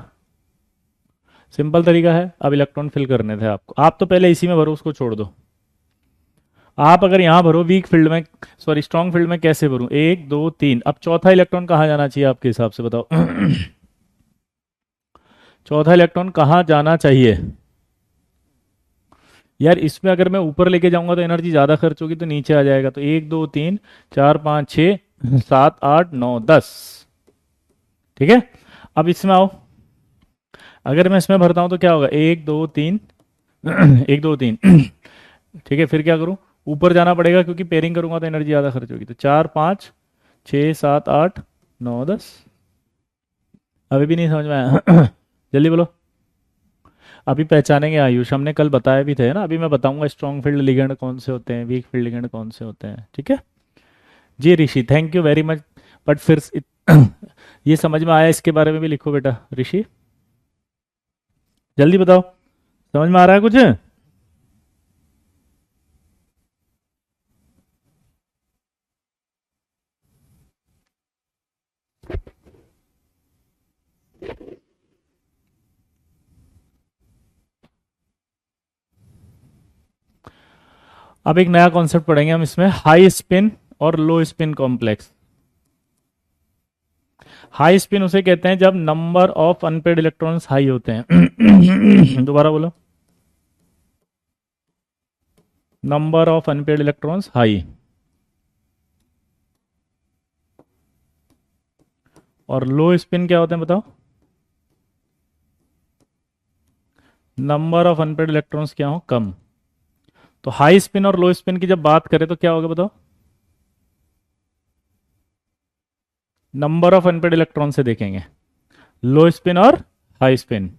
सिंपल तरीका है। अब इलेक्ट्रॉन फिल करने थे आपको, आप तो पहले इसी में भरो, उसको छोड़ दो। आप अगर यहाँ भरो वीक फील्ड में, सॉरी स्ट्रॉन्ग फील्ड में कैसे भरूं? 1 2 3। अब चौथा इलेक्ट्रॉन कहाँ जाना चाहिए आपके हिसाब से बताओ? चौथा इलेक्ट्रॉन कहाँ जाना चाहिए? यार इसमें अगर मैं ऊपर लेके जाऊंगा तो एनर्जी ज़्यादा खर्च होगी, तो नीचे आ जाएगा। तो 1 2 3 4 5 6 7 8 9 10। ठीक है, अब इसमें आओ। अगर मैं इसमें भरता हूँ तो क्या होगा? 1 2 3 1 2 3। ठीक है, फिर क्या करूँ? ऊपर जाना पड़ेगा क्योंकि पेयरिंग करूंगा तो एनर्जी ज़्यादा खर्च होगी। तो 4 5 6 7 8 9 10। अभी भी नहीं समझ में आया? जल्दी बोलो। अभी पहचानेंगे आयुष, हमने कल बताया भी थे ना। अभी मैं बताऊंगा स्ट्रॉन्ग फील्ड लिगेंड कौन से होते हैं, वीक फील्ड लिगेंड कौन से होते हैं। ठीक है जी Rishi, thank you very much. But फिर ये समझ में आया? इसके बारे में भी लिखो बेटा ऋषि, जल्दी बताओ। समझ में आ रहा है कुछ? अब एक नया कॉन्सेप्ट पढ़ेंगे हम इसमें, हाई स्पिन और लो स्पिन कॉम्प्लेक्स। हाई स्पिन उसे कहते हैं जब number of unpaired electrons high होते हैं। दोबारा बोलो, number of unpaired electrons high. और लो स्पिन क्या होते हैं बताओ? नंबर ऑफ अनपेड इलेक्ट्रॉन्स क्या हो, कम। तो हाई स्पिन और लो स्पिन की जब बात करें तो क्या होगा बताओ? नंबर ऑफ अनपेड इलेक्ट्रॉन से देखेंगे, लो स्पिन और हाई स्पिन।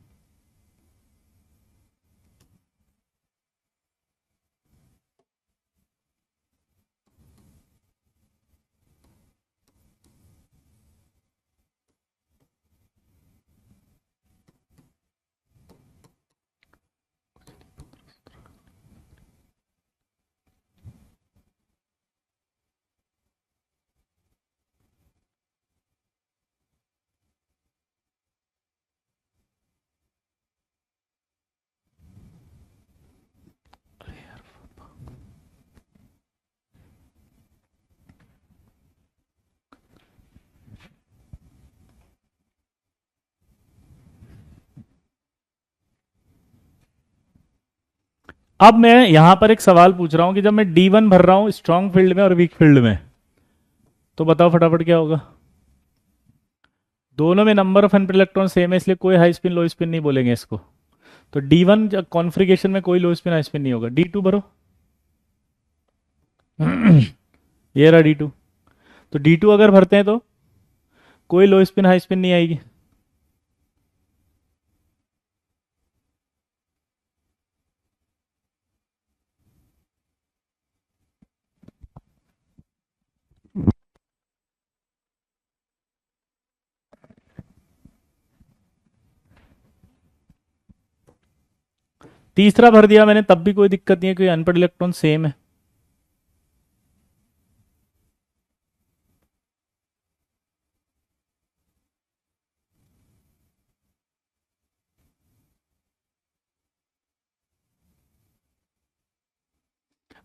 अब मैं यहां पर एक सवाल पूछ रहा हूं कि जब मैं D1 भर रहा हूं स्ट्रांग फील्ड में और वीक फील्ड में, तो बताओ फटाफट क्या होगा? दोनों में number of unpaired electron same है, इसलिए कोई हाई स्पिन लो स्पिन नहीं बोलेंगे इसको। तो D1 कॉन्फ़िगरेशन में कोई लो स्पिन हाई स्पिन नहीं होगा। D2 भरो। ये रहा D2। तो D2 अगर भरते हैं तो कोई लो स्पिन हाई स्पिन नहीं आएगी। तीसरा भर दिया मैंने तब भी कोई दिक्कत नहीं है, क्योंकि अनपेड इलेक्ट्रॉन सेम है।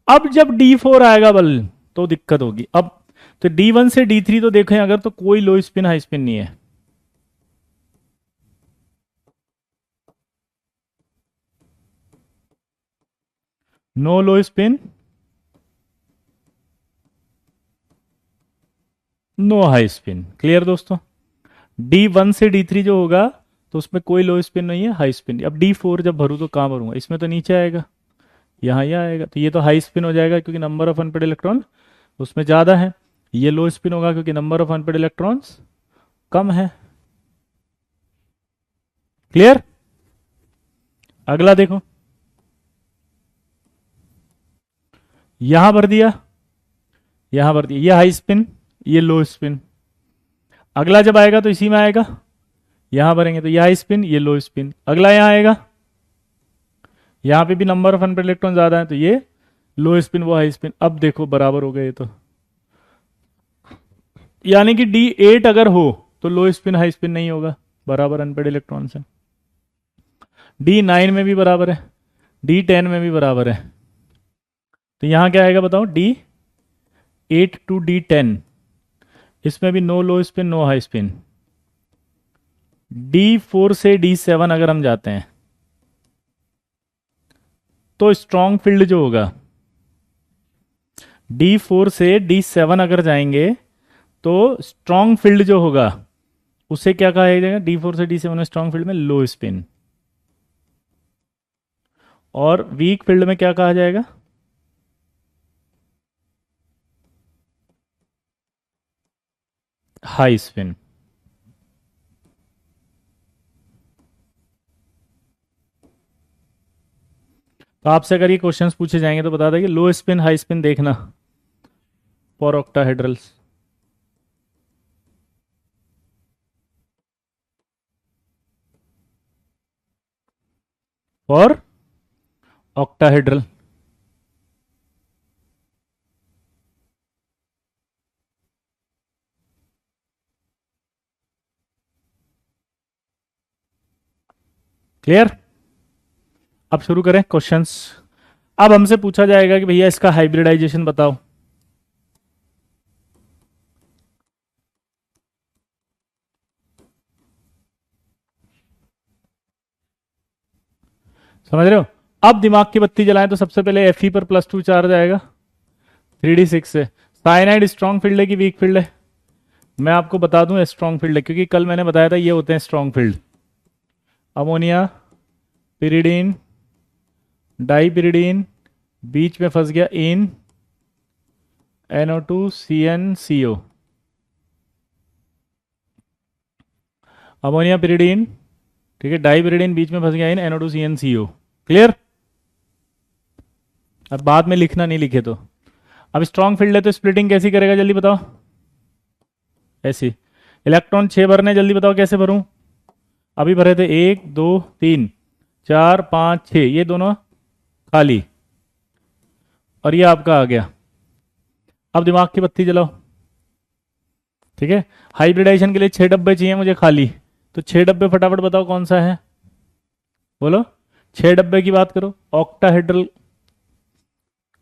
अब जब D4 आएगा बल तो दिक्कत होगी। अब तो D1 से D3 तो देखें अगर, तो कोई लो स्पिन हाई स्पिन नहीं है। No low spin, no high spin. Clear दोस्तों? D1 से D3 जो होगा तो उसमें कोई लो स्पिन नहीं है, हाई स्पिन। अब D4 जब भरूँ तो कहाँ भरूंगा? इसमें तो नीचे आएगा, यहाँ ये आएगा, तो ये तो हाई स्पिन हो जाएगा क्योंकि नंबर ऑफ अनपेड इलेक्ट्रॉन उसमें ज़्यादा है। ये लो स्पिन होगा क्योंकि नंबर ऑफ अनपेड इलेक्ट्रॉन्स कम है। क्लियर? अगला देखो, यहां भर दिया, यहां भर दिया, ये हाई स्पिन, ये लो स्पिन। अगला जब आएगा तो इसी में आएगा, यहां भरेंगे तो ये हाई स्पिन, ये लो स्पिन। अगला यहां आएगा, यहां पे भी नंबर ऑफ अनपेड इलेक्ट्रॉन ज्यादा है, तो ये लो स्पिन, वो हाई स्पिन। अब देखो बराबर हो गए ये तो, यानी कि D8 अगर हो तो लो स्पिन हाई स्पिन नहीं होगा, बराबर अनपेड इलेक्ट्रॉन से। D9 में भी बराबर है, D10 में भी बराबर है। तो यहां क्या आएगा बताओ? D8 टू D10, इसमें भी no low spin no high spin. D4 से D7 अगर हम जाते हैं तो स्ट्रॉन्ग फील्ड जो होगा, D4 से D7 अगर जाएंगे तो स्ट्रॉन्ग फील्ड जो होगा उसे क्या कहा जाएगा? D4 से D7 में स्ट्रॉन्ग फील्ड में लो स्पिन। और वीक फील्ड में क्या कहा जाएगा? High spin. तो आपसे अगर ये क्वेश्चंस पूछे जाएंगे तो बता देंगे लो स्पिन हाई स्पिन देखना for octahedrals. For octahedral. Clear? अब शुरू करें क्वेश्चंस। अब हमसे पूछा जाएगा कि भैया इसका हाइब्रिडाइजेशन बताओ। समझ रहे हो? अब दिमाग की बत्ती जलाएं तो सबसे पहले Fe पर +2 चार्ज आएगा 3d6 से। साइनाइड स्ट्रॉन्ग फील्ड है कि वीक फील्ड है? मैं आपको बता दूं स्ट्रॉन्ग फील्ड है, क्योंकि कल मैंने बताया था ये होते हैं स्ट्रॉन्ग फील्ड। अमोनिया, पिरिडीन, डाईपिरिडीन, बीच में फंस गया इन NO2 CnCO। अमोनिया पिरिडीन, ठीक है, डाईपिरिडीन बीच में फंस गया इन NO2 CnCO। क्लियर? अब बाद में लिखना, नहीं लिखे तो। अब स्ट्रॉन्ग फील्ड है तो स्प्लिटिंग कैसी करेगा जल्दी बताओ? ऐसी। इलेक्ट्रॉन 6 भरने, जल्दी बताओ कैसे भरूं? अभी भरे थे 1 2 3 4 5 6, ये दोनों खाली, और ये आपका आ गया। अब दिमाग की बत्ती जलाओ। ठीक है, हाइब्रिडाइजेशन के लिए 6 डब्बे चाहिए मुझे खाली, तो 6 डब्बे फटाफट बताओ कौन सा है, बोलो। 6 डब्बे की बात करो। ऑक्टाहेड्रल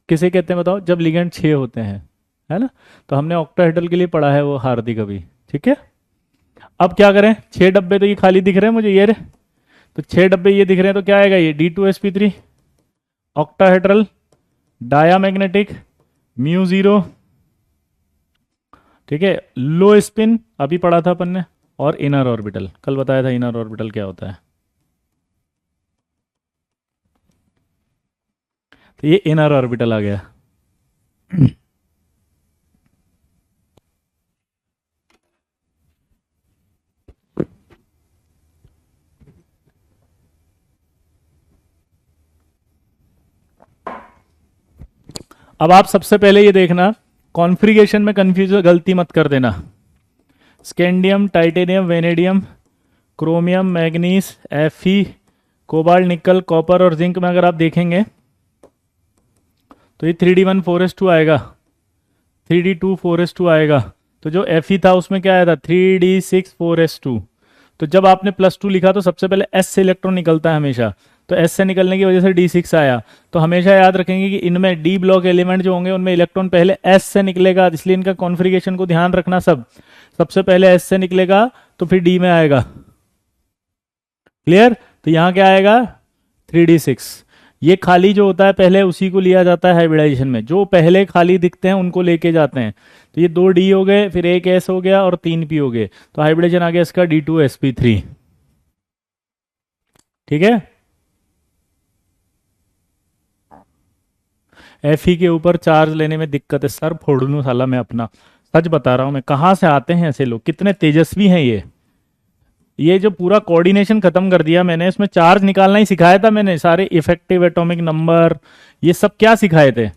किसे कहते हैं बताओ? जब लिगेंड 6 होते हैं, है ना? तो हमने ऑक्टाहेड्रल के लिए पढ़ा है वो हार्दिक अभी, ठीक है। अब क्या करें? 6 डब्बे तो ये खाली दिख रहे हैं मुझे, ये रे। तो 6 डब्बे ये दिख रहे हैं, तो क्या आएगा? ये D2sp3 ऑक्टाहेड्रल डायामैग्नेटिक μ0, ठीक है, लो स्पिन अभी पढ़ा था अपन ने, और इनर ऑर्बिटल कल बताया था इनर ऑर्बिटल क्या होता है। तो ये इनर ऑर्बिटल आ गया। अब आप सबसे पहले ये देखना, कॉन्फ़िगरेशन में कंफ्यूज गलती मत कर देना। Scandium, titanium, vanadium, chromium, manganese, Fe, cobalt, निकल, कॉपर और जिंक में अगर आप देखेंगे तो ये 3d1 4s2 आएगा, 3d2 4s2 आएगा। तो जो Fe था उसमें क्या आया था? 3d6 4s2। तो जब आपने +2 लिखा तो सबसे पहले S से इलेक्ट्रॉन निकलता है हमेशा, तो S से निकलने की वजह से D6 आया। तो हमेशा याद रखेंगे कि इनमें D ब्लॉक एलिमेंट जो होंगे उनमें इलेक्ट्रॉन पहले S से निकलेगा, इसलिए इनका कॉन्फ़िगरेशन को ध्यान रखना सब। सबसे पहले S से निकलेगा तो फिर D में आएगा। क्लियर? तो यहां क्या आएगा? 3d6। ये खाली जो होता है पहले उसी को लिया जाता है हाइब्रिडाइजेशन में, जो पहले खाली दिखते हैं उनको लेके जाते हैं। तो ये 2d हो गए, फिर एक S हो गया और 3p हो गए, तो हाइब्रिडाइजेशन आ गया इसका D2sp3। ठीक है। Fe के ऊपर चार्ज लेने में दिक्कत है सर, फोड़ लूं साला मैं अपना, सच बता रहा हूं मैं। कहां से आते हैं ऐसे लोग, कितने तेजस्वी हैं ये जो पूरा कोऑर्डिनेशन खत्म कर दिया मैंने, इसमें चार्ज निकालना ही सिखाया था मैंने, सारे इफेक्टिव एटॉमिक नंबर ये सब क्या सिखाए थे?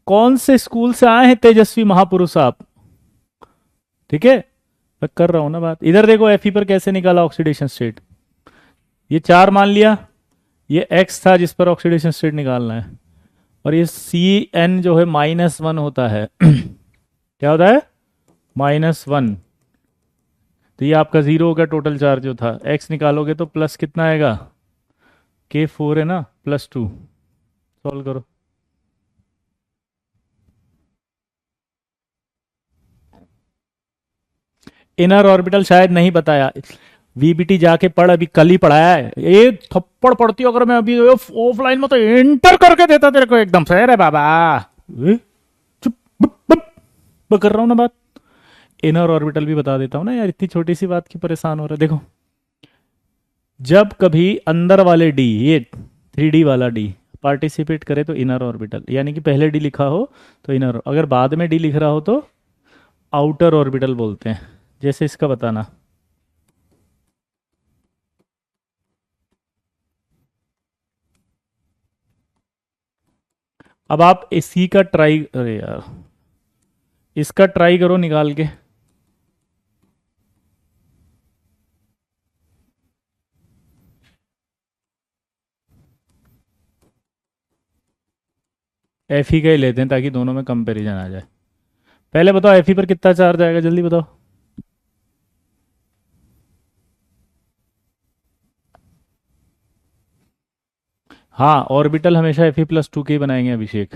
कौन से स्कूल से आए हैं तेजस्वी महापुरुष आप? ठीक है, मैं कर रहा हूं ना बात। इधर देखो Fe पर कैसे निकाला ऑक्सीडेशन स्टेट। ये 4 मान लिया, ये X था जिस पर ऑक्सीडेशन स्टेट निकालना है, और ये Cn जो है -1 होता है। क्या होता है? -1। तो ये आपका 0 होगा टोटल चार्ज जो था। X निकालोगे तो प्लस कितना आएगा? K4 है ना, +2। सॉल्व करो। इनर ऑर्बिटल शायद नहीं बताया, VBT जाके पढ़, अभी कल ही पढ़ाया है। एक थप्पड़ पड़ती अगर मैं अभी ऑफलाइन में तो एंटर करके देता तेरे को एकदम से। अरे बाबा चुप, बुप, बुप, मैं कर रहा हूं ना बात। इनर ऑर्बिटल भी बता देता हूं ना यार, इतनी छोटी सी बात की परेशान हो रहा है। देखो, जब कभी अंदर वाले डी, ये 3D वाला डी पार्टिसिपेट करे तो इनर ऑर्बिटल, यानी कि पहले डी लिखा हो तो इनर, अगर बाद में डी लिख रहा हो तो आउटर ऑर्बिटल बोलते हैं। जैसे इसका बताना, अब आप इसी का ट्राई, अरे यार इसका ट्राई करो निकाल के। Fe का ही लेते हैं ताकि दोनों में कंपैरिजन आ जाए। पहले बताओ Fe पर कितना चार्ज आएगा, जल्दी बताओ। हाँ, ऑर्बिटल हमेशा Fe+2 के ही बनाएंगे अभिषेक।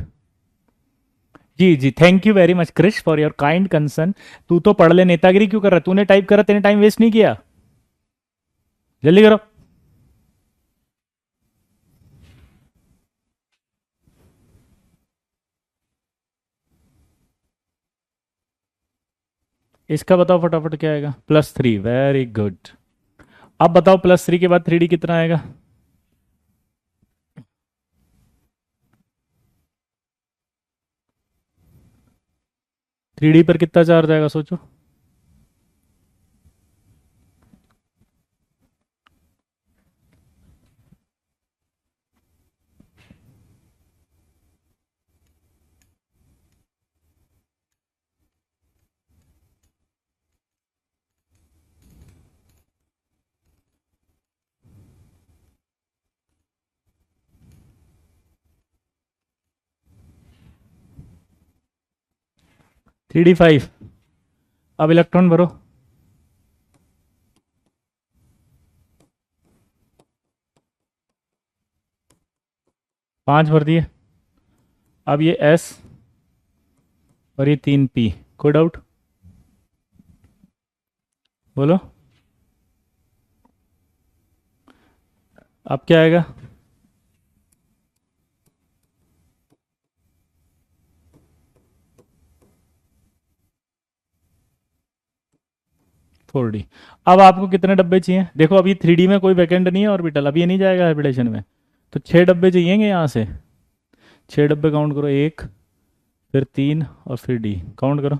जी जी, thank you very much Krish for your kind concern. तू तो पढ़ ले, नेतागिरी क्यों कर रहा है? तूने टाइप करा, तेने टाइम वेस्ट नहीं किया। जल्दी करो। इसका बताओ फटाफट क्या आएगा। +3, वेरी गुड। अब बताओ +3 के बाद 3D कितना आएगा? 3D पर कितना चार्ज आएगा सोचो।3D5। अब इलेक्ट्रॉन भरो। 5 भर दिए। अब ये S और ये 3P। कोई डाउट? बोलो। अब क्या आएगा? Four D. अब आपको कितने डब्बे चाहिए? देखो अभी 3D में कोई वैकेंट नहीं है ऑर्बिटल, अभी ये नहीं जाएगा हाइब्रिडेशन में। तो 6 डब्बे चाहिएंगे यहाँ से। 6 डब्बे काउंट करो, एक, फिर 3 और फिर D काउंट करो।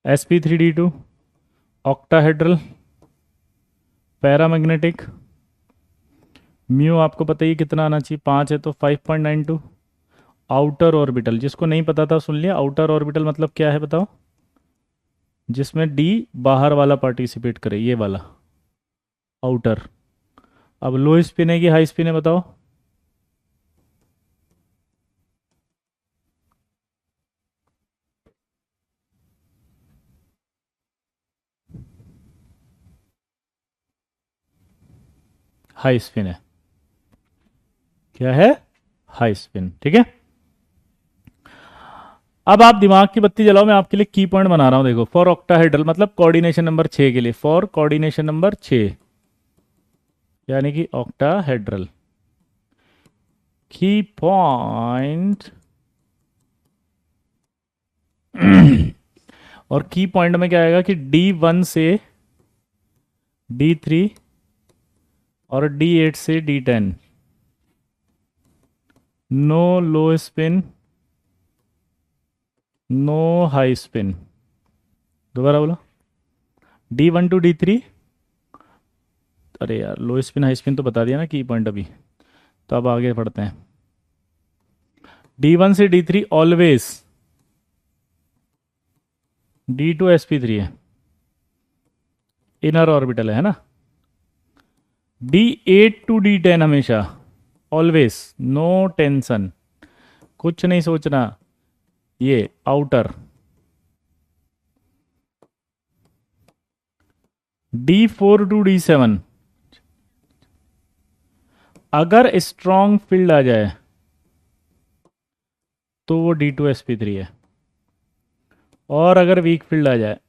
sp3d2 octahedral paramagnetic. म्यू आपको पता ही कितना आना चाहिए, 5 है तो 5.92। आउटर ऑर्बिटल, जिसको नहीं पता था सुन लिया। आउटर ऑर्बिटल मतलब क्या है बताओ? जिसमें D बाहर वाला पार्टिसिपेट करे, ये वाला आउटर। अब लो स्पिन है कि हाई स्पिन है बताओ? हाई स्पिन है। क्या है? हाई स्पिन, ठीक है। अब आप दिमाग की बत्ती जलाओ, मैं आपके लिए की पॉइंट बना रहा हूं। देखो, फॉर ऑक्टाहेड्रल मतलब कोऑर्डिनेशन नंबर 6 के लिए, फॉर कोऑर्डिनेशन नंबर 6 यानी कि ऑक्टाहेड्रल की पॉइंट। और की पॉइंट में क्या आएगा कि D1 से D3 और D8 से D10। No low spin, no high spin. दोबारा बोलो। D1 to D3। अरे यार, लो स्पिन हाई स्पिन तो बता दिया ना की पॉइंट अभी। तो अब आगे पढ़ते हैं। D1 से D3 ऑलवेज। D2 sp3 है, इनर ऑर्बिटल है ना। D8 to D10 हमेशा ऑलवेज, नो टेंशन, कुछ नहीं सोचना। ये आउटर। D4 to D7 अगर स्ट्रॉन्ग फील्ड आ जाए तो वो D2 sp3 है, और अगर वीक फील्ड आ जाए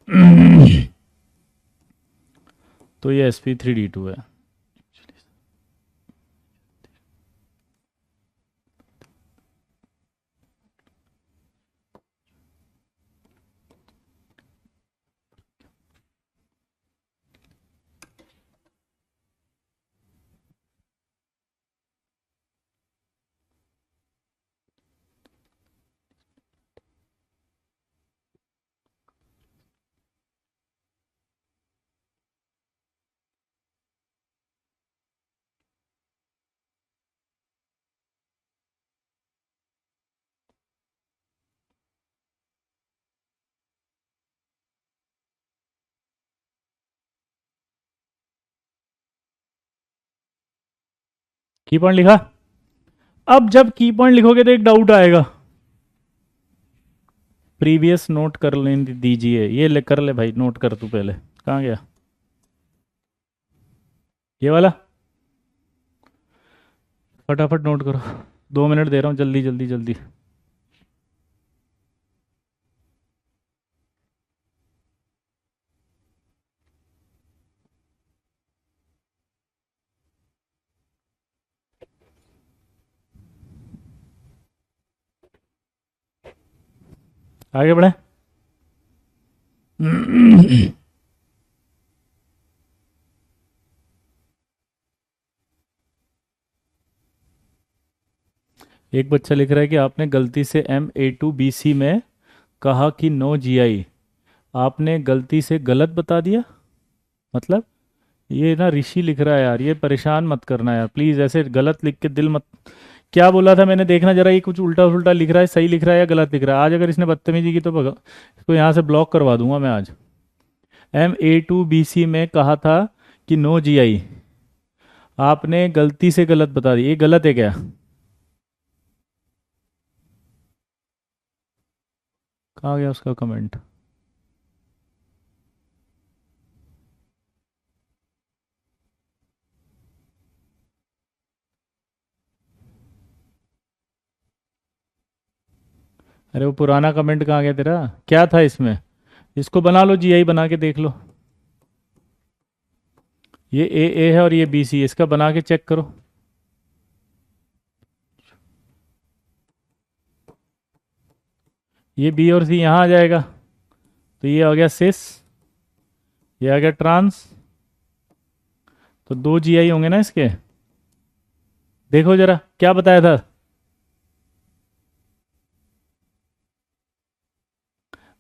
तो ये sp3d2 है। की पॉइंट लिखा? अब जब की पॉइंट लिखोगे तो एक डाउट आएगा। प्रीवियस नोट कर लें दीजिए, ये ले कर ले भाई, नोट कर तू पहले, कहाँ गया ये वाला, फटाफट नोट करो, 2 मिनट दे रहा हूँ, जल्दी जल्दी जल्दी। आगे बढ़े। एक बच्चा लिख रहा है कि आपने गलती से MA2BC में कहा कि नो GI, आपने गलती से गलत बता दिया। मतलब ये ना ऋषि लिख रहा है यार, ये परेशान मत करना यार प्लीज़, ऐसे गलत लिख के दिल मत। क्या बोला था मैंने, देखना जरा, ये कुछ उल्टा उल्टा लिख रहा है, सही लिख रहा है या गलत लिख रहा है। आज अगर इसने बदतमीजी की तो इसको यहाँ से ब्लॉक करवा दूंगा मैं आज। MA2BC में कहा था कि नो GI, आपने गलती से गलत बता दी, ये गलत है क्या? कहाँ गया उसका कमेंट? अरे वो पुराना कमेंट कहाँ गया तेरा, क्या था इसमें? इसको बना लो, GI बना के देख लो। ये A है और ये BC, इसका बना के चेक करो। ये B और C यहाँ आ जाएगा, तो ये आ गया सिस, ये आ गया ट्रांस, तो 2 GI होंगे ना इसके। देखो जरा क्या बताया था।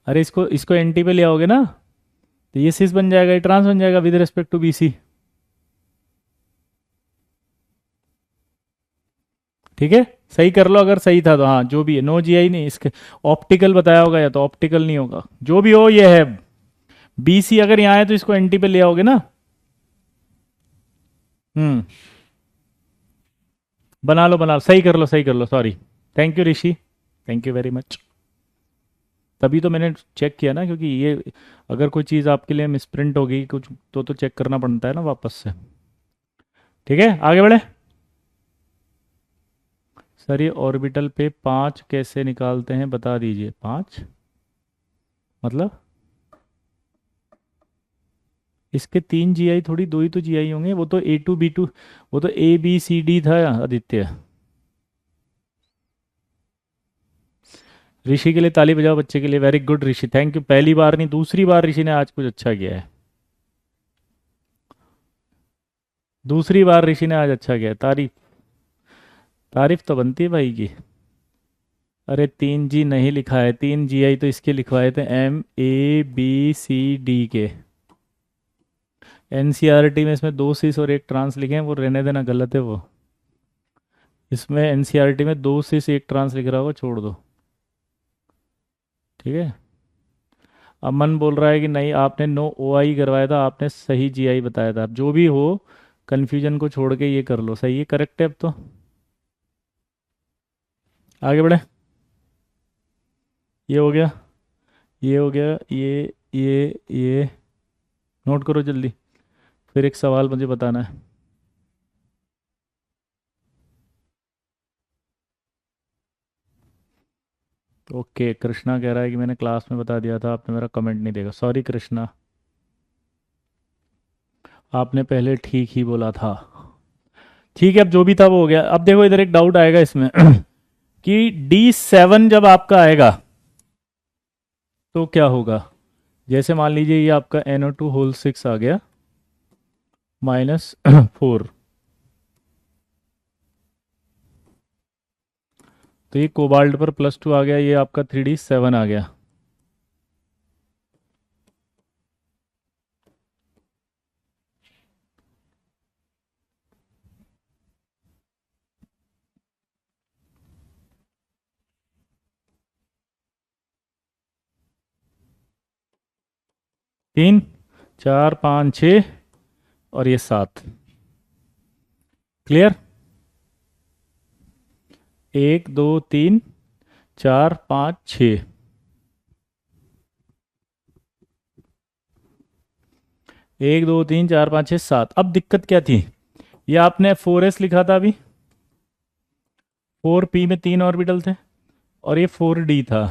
अरे इसको इसको NT पे ले आओगे ना, तो ये सिस बन जाएगा, ये ट्रांस बन जाएगा विद रिस्पेक्ट टू BC। ठीक है, सही कर लो अगर सही था तो, हाँ जो भी है, नो GI नहीं इसके, ऑप्टिकल बताया होगा या तो ऑप्टिकल नहीं होगा, जो भी हो ये है। BC अगर यहाँ है तो इसको NT पे ले आओगे ना। हम्म, बना लो, सही कर लो, सही कर लो, sorry. Thank you Rishi, thank you very much. तभी तो मैंने चेक किया ना, क्योंकि ये अगर कोई चीज़ आपके लिए मिसप्रिंट होगी कुछ तो चेक करना पड़ता है ना वापस से। ठीक है, आगे बढ़े। सर ये ऑर्बिटल पे 5 कैसे निकालते हैं बता दीजिए। 5 मतलब इसके 3 GI थोड़ी, 2 ही तो GI होंगे, वो तो A2B2, वो तो ABCD था आदित्य। ऋषि के लिए ताली बजाओ, बच्चे के लिए। Very good Rishi, thank you. पहली बार नहीं, दूसरी बार ऋषि ने आज कुछ अच्छा किया है, दूसरी बार ऋषि ने आज अच्छा किया है, तारीफ, तारीफ तो बनती है भाई की। अरे 3G नहीं लिखा है, 3 GI तो इसके लिखवाए थे MABCD के। NCERT में इसमें 2 सिस और 1 ट्रांस लिखे हैं, वो रहने देना, गलत है वो। इसमें NCERT में 2 सिस 1 ट्रांस लिख रहा होगा, छोड़ दो। ठीक है। अमन बोल रहा है कि नहीं आपने नो OI करवाया था, आपने सही GI बताया था। अब जो भी हो, कन्फ्यूजन को छोड़ के ये कर लो, सही है, करेक्ट है अब तो। आगे बढ़े। ये हो गया, ये हो गया, ये नोट करो जल्दी, फिर एक सवाल मुझे बताना है। ओके, कृष्णा कह रहा है कि मैंने क्लास में बता दिया था, आपने मेरा कमेंट नहीं देखा, सॉरी कृष्णा, आपने पहले ठीक ही बोला था। ठीक है, अब जो भी था वो हो गया। अब देखो इधर एक डाउट आएगा इसमें कि D7 जब आपका आएगा तो क्या होगा। जैसे मान लीजिए ये आपका NO2 होल 6 आ गया, -4, तो ये कोबाल्ट पर +2 आ गया, ये आपका 3D7 आ गया। तीन, चार, पाँच, छ और ये 7। क्लियर? 1 2 3 4 5 6, 1 2 3 4 5 6 7। अब दिक्कत क्या थी, ये आपने 4s लिखा था अभी, 4p में 3 ऑर्बिटल थे और ये 4d था।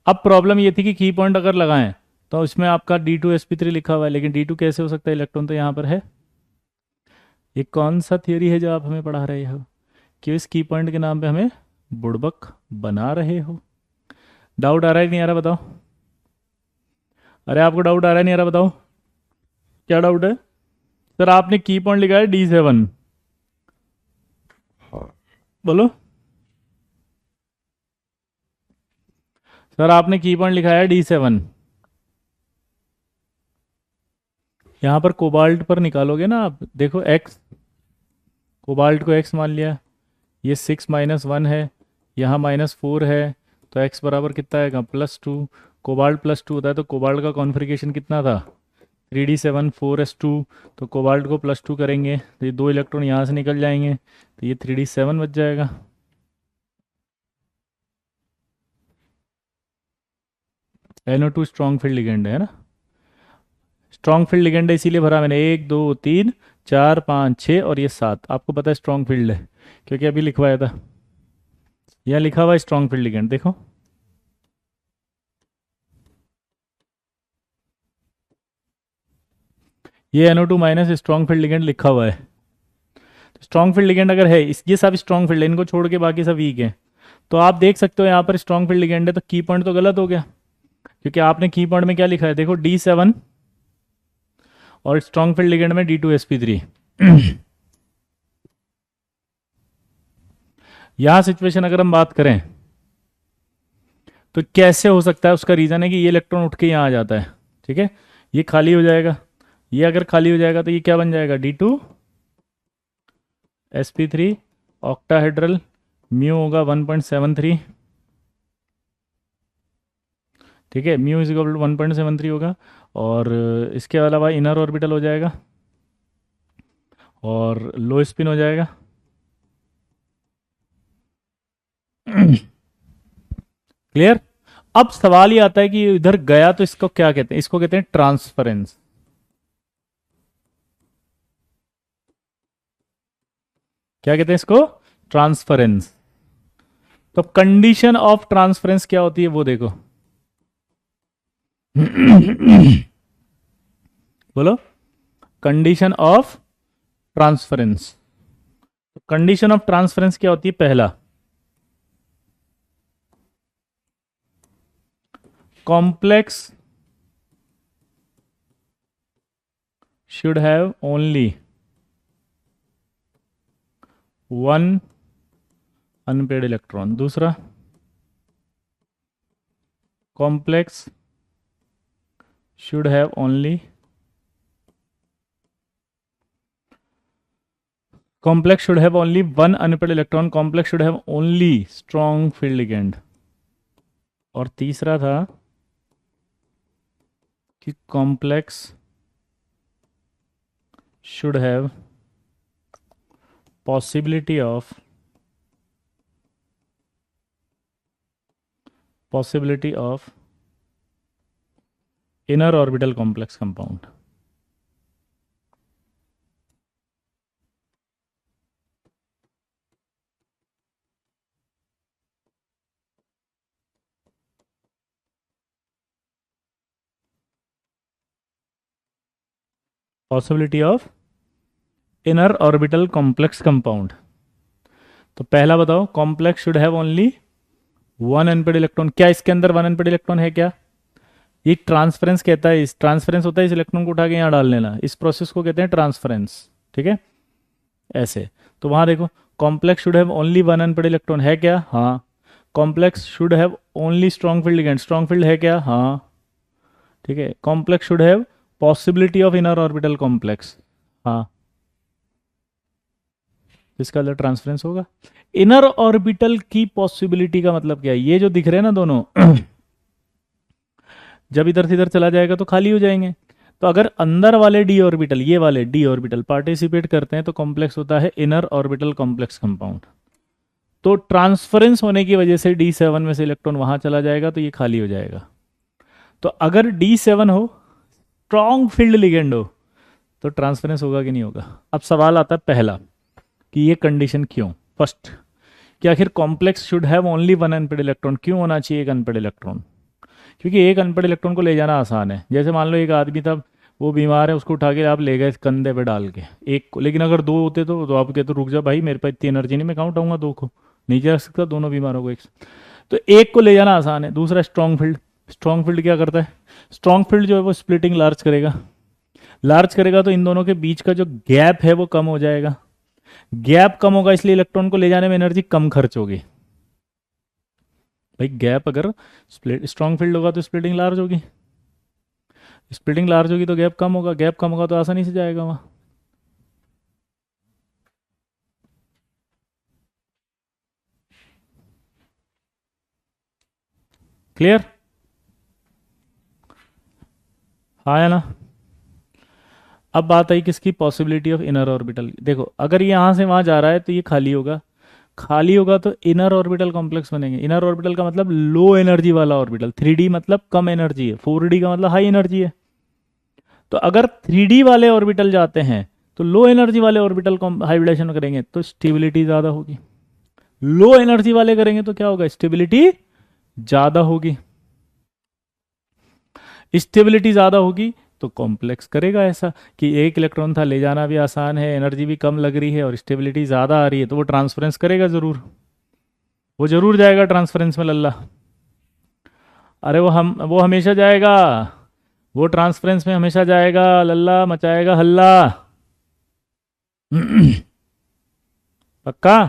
अब प्रॉब्लम ये थी कि की पॉइंट अगर लगाएं तो इसमें आपका D2sp3 लिखा हुआ है, लेकिन D2 कैसे हो सकता है, इलेक्ट्रॉन तो यहाँ पर है। ये कौन सा थियोरी है जो आप हमें पढ़ा रहे हो कि इस की पॉइंट के नाम पे हमें बुड़बक बना रहे हो? डाउट आ रहा है नहीं आ रहा बताओ? अरे आपको डाउट आ रहा है नहीं आ रहा बताओ, क्या डाउट है? सर आपने की पॉइंट लिखा है D7, बोलो। सर आपने की पॉइंट लिखा है D7, यहाँ पर कोबाल्ट पर निकालोगे ना आप, देखो x, कोबाल्ट को x मान लिया, ये 6 - 1 है, यहाँ -4 है, तो x बराबर कितना आएगा, +2। कोबाल्ट +2 होता है तो कोबाल्ट का कॉन्फ़िगरेशन कितना था, 3d7 4s2, तो कोबाल्ट को +2 करेंगे तो ये 2 इलेक्ट्रॉन यहाँ से निकल जाएंगे, तो ये 3d7 बच जाएगा। NO2 स्ट्रॉन्ग फील्ड लिगेंड है ना, स्ट्रॉन्ग फील्ड लिगेंड है इसीलिए भरा मैंने 1 2 3 4 5 6 और ये 7, आपको पता है स्ट्रॉन्ग फील्ड है क्योंकि अभी लिखवाया था, यहाँ लिखा हुआ है स्ट्रॉन्ग फील्ड लिगेंड, देखो। ये NO2 minus strong field ligand लिखा हुआ है, स्ट्रॉन्ग फील्ड लिगेंड अगर है इस, ये सब स्ट्रॉन्ग फील्ड है, इनको छोड़ के बाकी सब वीक है, तो आप देख सकते हो यहाँ पर स्ट्रॉन्ग फील्ड लिगेंड है, तो की पॉइंट तो गलत हो गया क्योंकि आपने की पॉइंट में क्या लिखा है, देखो D7 और स्ट्रॉन्ग फील्ड लिगेंड में D2sp3। यहां सिचुएशन अगर हम बात करें तो कैसे हो सकता है, उसका रीजन है कि ये इलेक्ट्रॉन उठ के यहाँ आ जाता है, ठीक है, ये खाली हो जाएगा, ये अगर खाली हो जाएगा तो ये क्या बन जाएगा, D2sp3 ऑक्टाहेड्रल, म्यू होगा 1.73, ठीक है, म्यू इज इक्वल टू 1.73 होगा, और इसके अलावा इनर ऑर्बिटल हो जाएगा और लो स्पिन हो जाएगा। क्लियर? अब सवाल ये आता है कि इधर गया तो इसको क्या कहते हैं, इसको कहते हैं ट्रांसफरेंस। क्या कहते हैं इसको, ट्रांसफरेंस। तो कंडीशन ऑफ ट्रांसफरेंस क्या होती है वो देखो। बोलो, condition of transference. Condition of transference क्या होती है, पहला, complex should have only one unpaired electron। दूसरा, complex should have only one unpaired electron, complex should have only strong field ligand। और तीसरा था कि complex should have possibility of inner orbital complex compound। Possibility of inner orbital complex compound. तो पहला बताओ, complex should have only one unpaired electron. क्या इसके अंदर वन अनपेड इलेक्ट्रॉन है क्या? ये ट्रांसफरेंस कहता है, इस ट्रांसफरेंस होता है इस इलेक्ट्रॉन को उठा के यहाँ डाल लेना, इस प्रोसेस को कहते हैं ट्रांसफरेंस, ठीक है, ऐसे। तो वहां देखो, complex should have only one unpaired electron है क्या? हाँ। Complex should have only strong field ligand, strong field है क्या? हाँ, ठीक है। Complex should have possibility of inner orbital complex, हाँ, इसका अलग ट्रांसफरेंस होगा। इनर ऑर्बिटल की पॉसिबिलिटी का मतलब क्या है? ये जो दिख रहे हैं ना दोनों, जब इधर से इधर चला जाएगा तो खाली हो जाएंगे। तो अगर अंदर वाले डी ऑर्बिटल, ये वाले डी ऑर्बिटल पार्टिसिपेट करते हैं तो कॉम्प्लेक्स होता है इनर ऑर्बिटल कॉम्प्लेक्स कंपाउंड। तो ट्रांसफरेंस होने की वजह से D7 में से इलेक्ट्रॉन वहां चला जाएगा, तो ये खाली हो जाएगा। तो अगर D7 हो, स्ट्रॉन्ग फील्ड लिगेंड हो, तो ट्रांसफरेंस होगा कि नहीं होगा। अब सवाल आता है पहला कि ये कंडीशन क्यों। फर्स्ट, कि आखिर complex should have only one unpaired electron, क्यों होना चाहिए एक अनपेड इलेक्ट्रॉन। क्योंकि एक अनपेड इलेक्ट्रॉन को ले जाना आसान है। जैसे मान लो एक आदमी था, वो बीमार है, उसको उठा के आप ले गए कंधे पे डाल के एक को, लेकिन अगर दो होते तो आप कहते रुक जा भाई, मेरे पास इतनी एनर्जी नहीं, मैं कहाँ उठाऊंगा दो को, नहीं जा सकता, दोनों बीमारों को एक। तो एक को ले जाना आसान है। दूसरा स्ट्रॉन्ग फील्ड। स्ट्रॉन्ग फील्ड क्या करता है, स्ट्रॉन्ग फील्ड जो है वो स्प्लिटिंग लार्ज करेगा। लार्ज करेगा तो इन दोनों के बीच का जो गैप है वो कम हो जाएगा। गैप कम होगा, इसलिए इलेक्ट्रॉन को ले जाने में एनर्जी कम खर्च होगी। भाई गैप अगर स्प्लिट स्ट्रॉन्ग फील्ड होगा तो स्प्लिटिंग लार्ज होगी, स्प्लिटिंग लार्ज होगी तो गैप कम होगा, गैप कम होगा तो आसानी से जाएगा वहां। क्लियर, हाँ है ना। अब बात आई किसकी, पॉसिबिलिटी ऑफ इनर ऑर्बिटल। देखो अगर ये यहां से वहां जा रहा है तो ये खाली होगा, खाली होगा तो इनर ऑर्बिटल कॉम्प्लेक्स बनेंगे। इनर ऑर्बिटल का मतलब लो एनर्जी वाला ऑर्बिटल। 3D मतलब कम एनर्जी है, 4D का मतलब हाई एनर्जी है। तो अगर 3D वाले ऑर्बिटल जाते हैं तो लो एनर्जी वाले ऑर्बिटल को हाइब्रिडेशन करेंगे तो स्टेबिलिटी ज़्यादा होगी। लो एनर्जी वाले करेंगे तो क्या होगा, स्टेबिलिटी ज़्यादा होगी। स्टेबिलिटी ज़्यादा होगी तो कॉम्प्लेक्स करेगा ऐसा कि एक इलेक्ट्रॉन था, ले जाना भी आसान है, एनर्जी भी कम लग रही है और स्टेबिलिटी ज़्यादा आ रही है, तो वो ट्रांसफरेंस करेगा ज़रूर, वो जरूर जाएगा ट्रांसफरेंस में लल्ला। अरे वो हमेशा जाएगा, वो ट्रांसफरेंस में हमेशा जाएगा, लल्ला मचाएगा हल्ला। पक्का।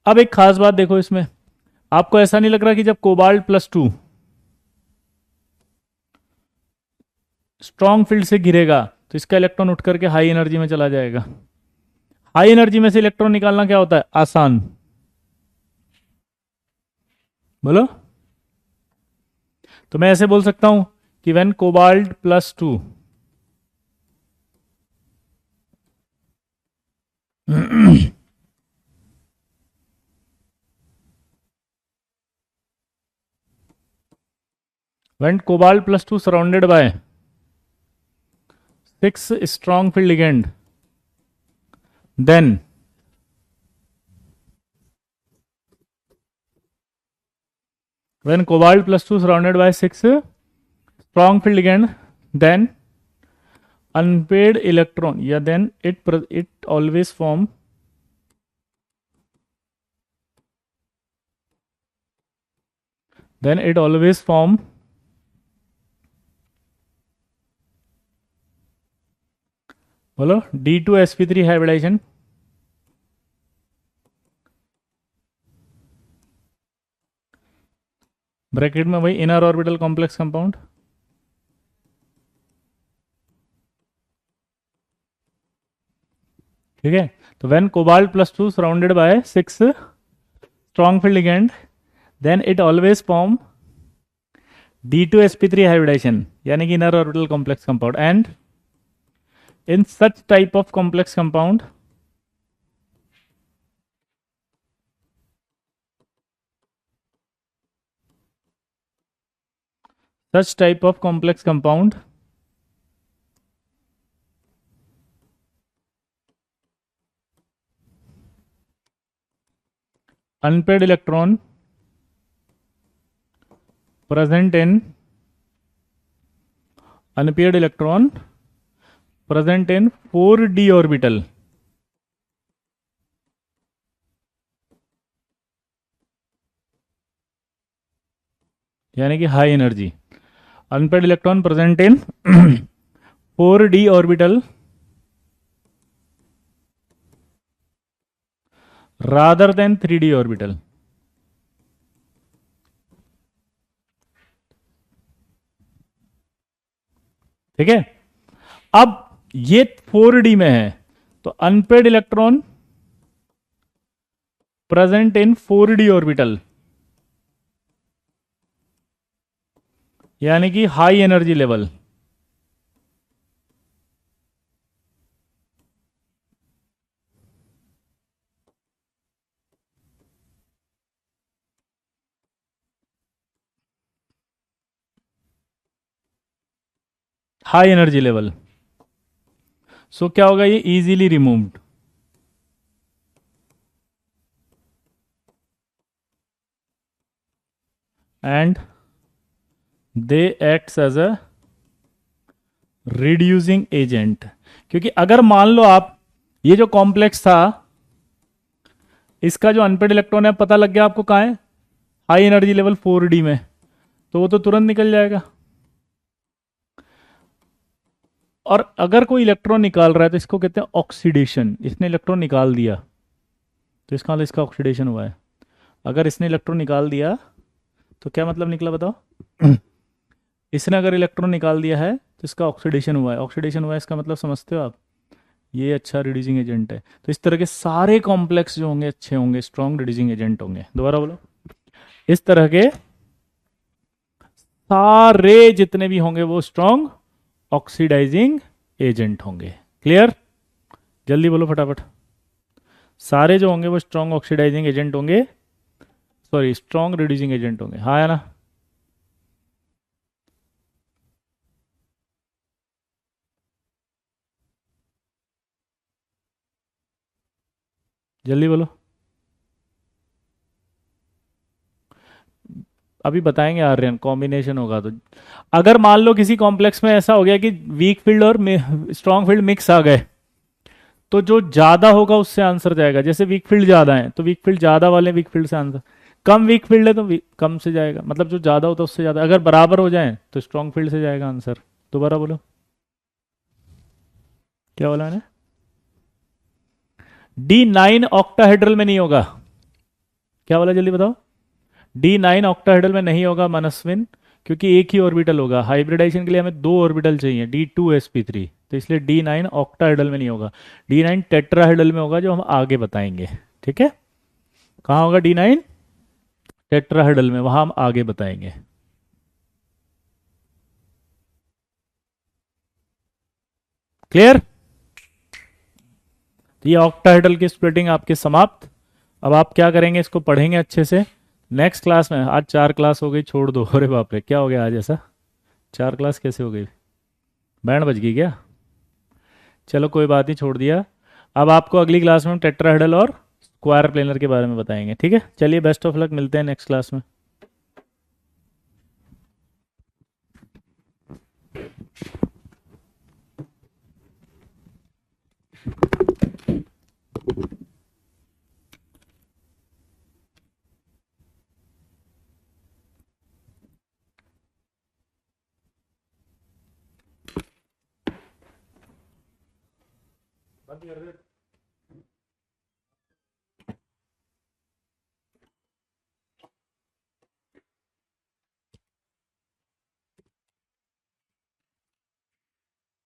अब एक खास बात देखो इसमें, आपको ऐसा नहीं लग रहा कि जब कोबाल्ट +2 स्ट्रॉन्ग फील्ड से गिरेगा तो इसका इलेक्ट्रॉन उठ करके हाई एनर्जी में चला जाएगा। हाई एनर्जी में से इलेक्ट्रॉन निकालना क्या होता है, आसान। बोलो। तो मैं ऐसे बोल सकता हूं कि when cobalt +2 when cobalt +2 surrounded by 6 strong field ligand, then when cobalt +2 surrounded by 6 strong field ligand, then unpaired electron, yeah, then it always form then it always form बोलो D2sp3 हाइब्रिडाइजेशन। ब्रैकेट में वही inner orbital complex compound. ठीक है, तो when cobalt +2 surrounded by 6 strong field ligand, then it always form D2sp3 hybridization, यानी कि inner orbital complex compound. And in such type of complex compound, such type of complex compound unpaired electron present in unpaired electron present in 4D orbital, यानी कि high energy unpaired electron present in 4D orbital rather than 3D orbital. ठीक है, अब ये 4D में है तो unpaired electron present in 4D orbital, यानी कि high energy level. High energy level. So क्या होगा, ये easily removed. And they acts as a reducing agent. क्योंकि अगर मान लो आप, ये जो कॉम्प्लेक्स था, इसका जो अनपेड इलेक्ट्रॉन है पता लग गया आपको कहाँ है, हाई एनर्जी लेवल 4D में, तो वो तो तुरंत निकल जाएगा। और अगर कोई इलेक्ट्रॉन निकाल रहा है तो इसको कहते हैं ऑक्सीडेशन। इसने इलेक्ट्रॉन निकाल दिया तो इसका मतलब इसका ऑक्सीडेशन हुआ है। अगर इसने इलेक्ट्रॉन निकाल दिया तो क्या मतलब निकला बताओ? इसने अगर इलेक्ट्रॉन निकाल दिया है तो इसका ऑक्सीडेशन हुआ है। ऑक्सीडेशन हुआ है इसका मतलब समझते हो आप, ये अच्छा रिड्यूसिंग एजेंट है। तो इस तरह के सारे कॉम्प्लेक्स जो होंगे अच्छे होंगे, स्ट्रॉन्ग रिड्यूसिंग एजेंट होंगे। दोबारा बोलो, इस तरह के सारे जितने भी होंगे वो स्ट्रॉन्ग ऑक्सीडाइजिंग एजेंट होंगे। क्लियर? जल्दी बोलो फटाफट। सारे जो होंगे वो स्ट्रॉन्ग ऑक्सीडाइजिंग एजेंट होंगे, सॉरी स्ट्रॉन्ग रिड्यूसिंग एजेंट होंगे। हाँ या ना? जल्दी बोलो। अभी बताएंगे आर्यन, कॉम्बिनेशन होगा तो। अगर मान लो किसी कॉम्प्लेक्स में ऐसा हो गया कि वीक फील्ड और स्ट्रॉन्ग फील्ड मिक्स आ गए, तो जो ज्यादा होगा उससे आंसर जाएगा। जैसे वीक फील्ड ज्यादा है तो वीक फील्ड ज्यादा वाले वीक फील्ड से आंसर, कम वीक फील्ड है तो कम से जाएगा। मतलब जो ज्यादा होता है उससे ज्यादा। अगर बराबर हो जाए तो स्ट्रॉन्ग फील्ड से जाएगा आंसर। दोबारा बोलो, क्या बोला मैंने? D9 ऑक्टाहेड्रल में नहीं होगा। क्या बोला जल्दी बताओ? D9 ऑक्टाहेड्रल में नहीं होगा मनस्विन, क्योंकि एक ही ऑर्बिटल होगा। हाइब्रिडाइजेशन के लिए हमें दो ऑर्बिटल चाहिए, D2sp3, तो इसलिए D9 ऑक्टाहेड्रल में नहीं होगा। D9 टेट्राहेड्रल में होगा, जो हम आगे बताएंगे। ठीक है? कहाँ होगा D9? टेट्राहेड्रल में, वहां हम आगे बताएंगे। क्लियर? तो ये ऑक्टाहेड्रल की स्प्लिटिंग आपके समाप्त। अब आप क्या करेंगे, इसको पढ़ेंगे अच्छे से नेक्स्ट क्लास में। आज 4 क्लास हो गई, छोड़ दो। अरे बाप रे, क्या हो गया आज ऐसा? 4 क्लास कैसे हो गई? बैंड बज गई क्या? चलो कोई बात नहीं, छोड़ दिया। अब आपको अगली क्लास में हम टेट्राहेड्रल और स्क्वायर प्लेनर के बारे में बताएंगे। ठीक है, चलिए बेस्ट ऑफ लक, मिलते हैं नेक्स्ट क्लास में। बंद कर दे।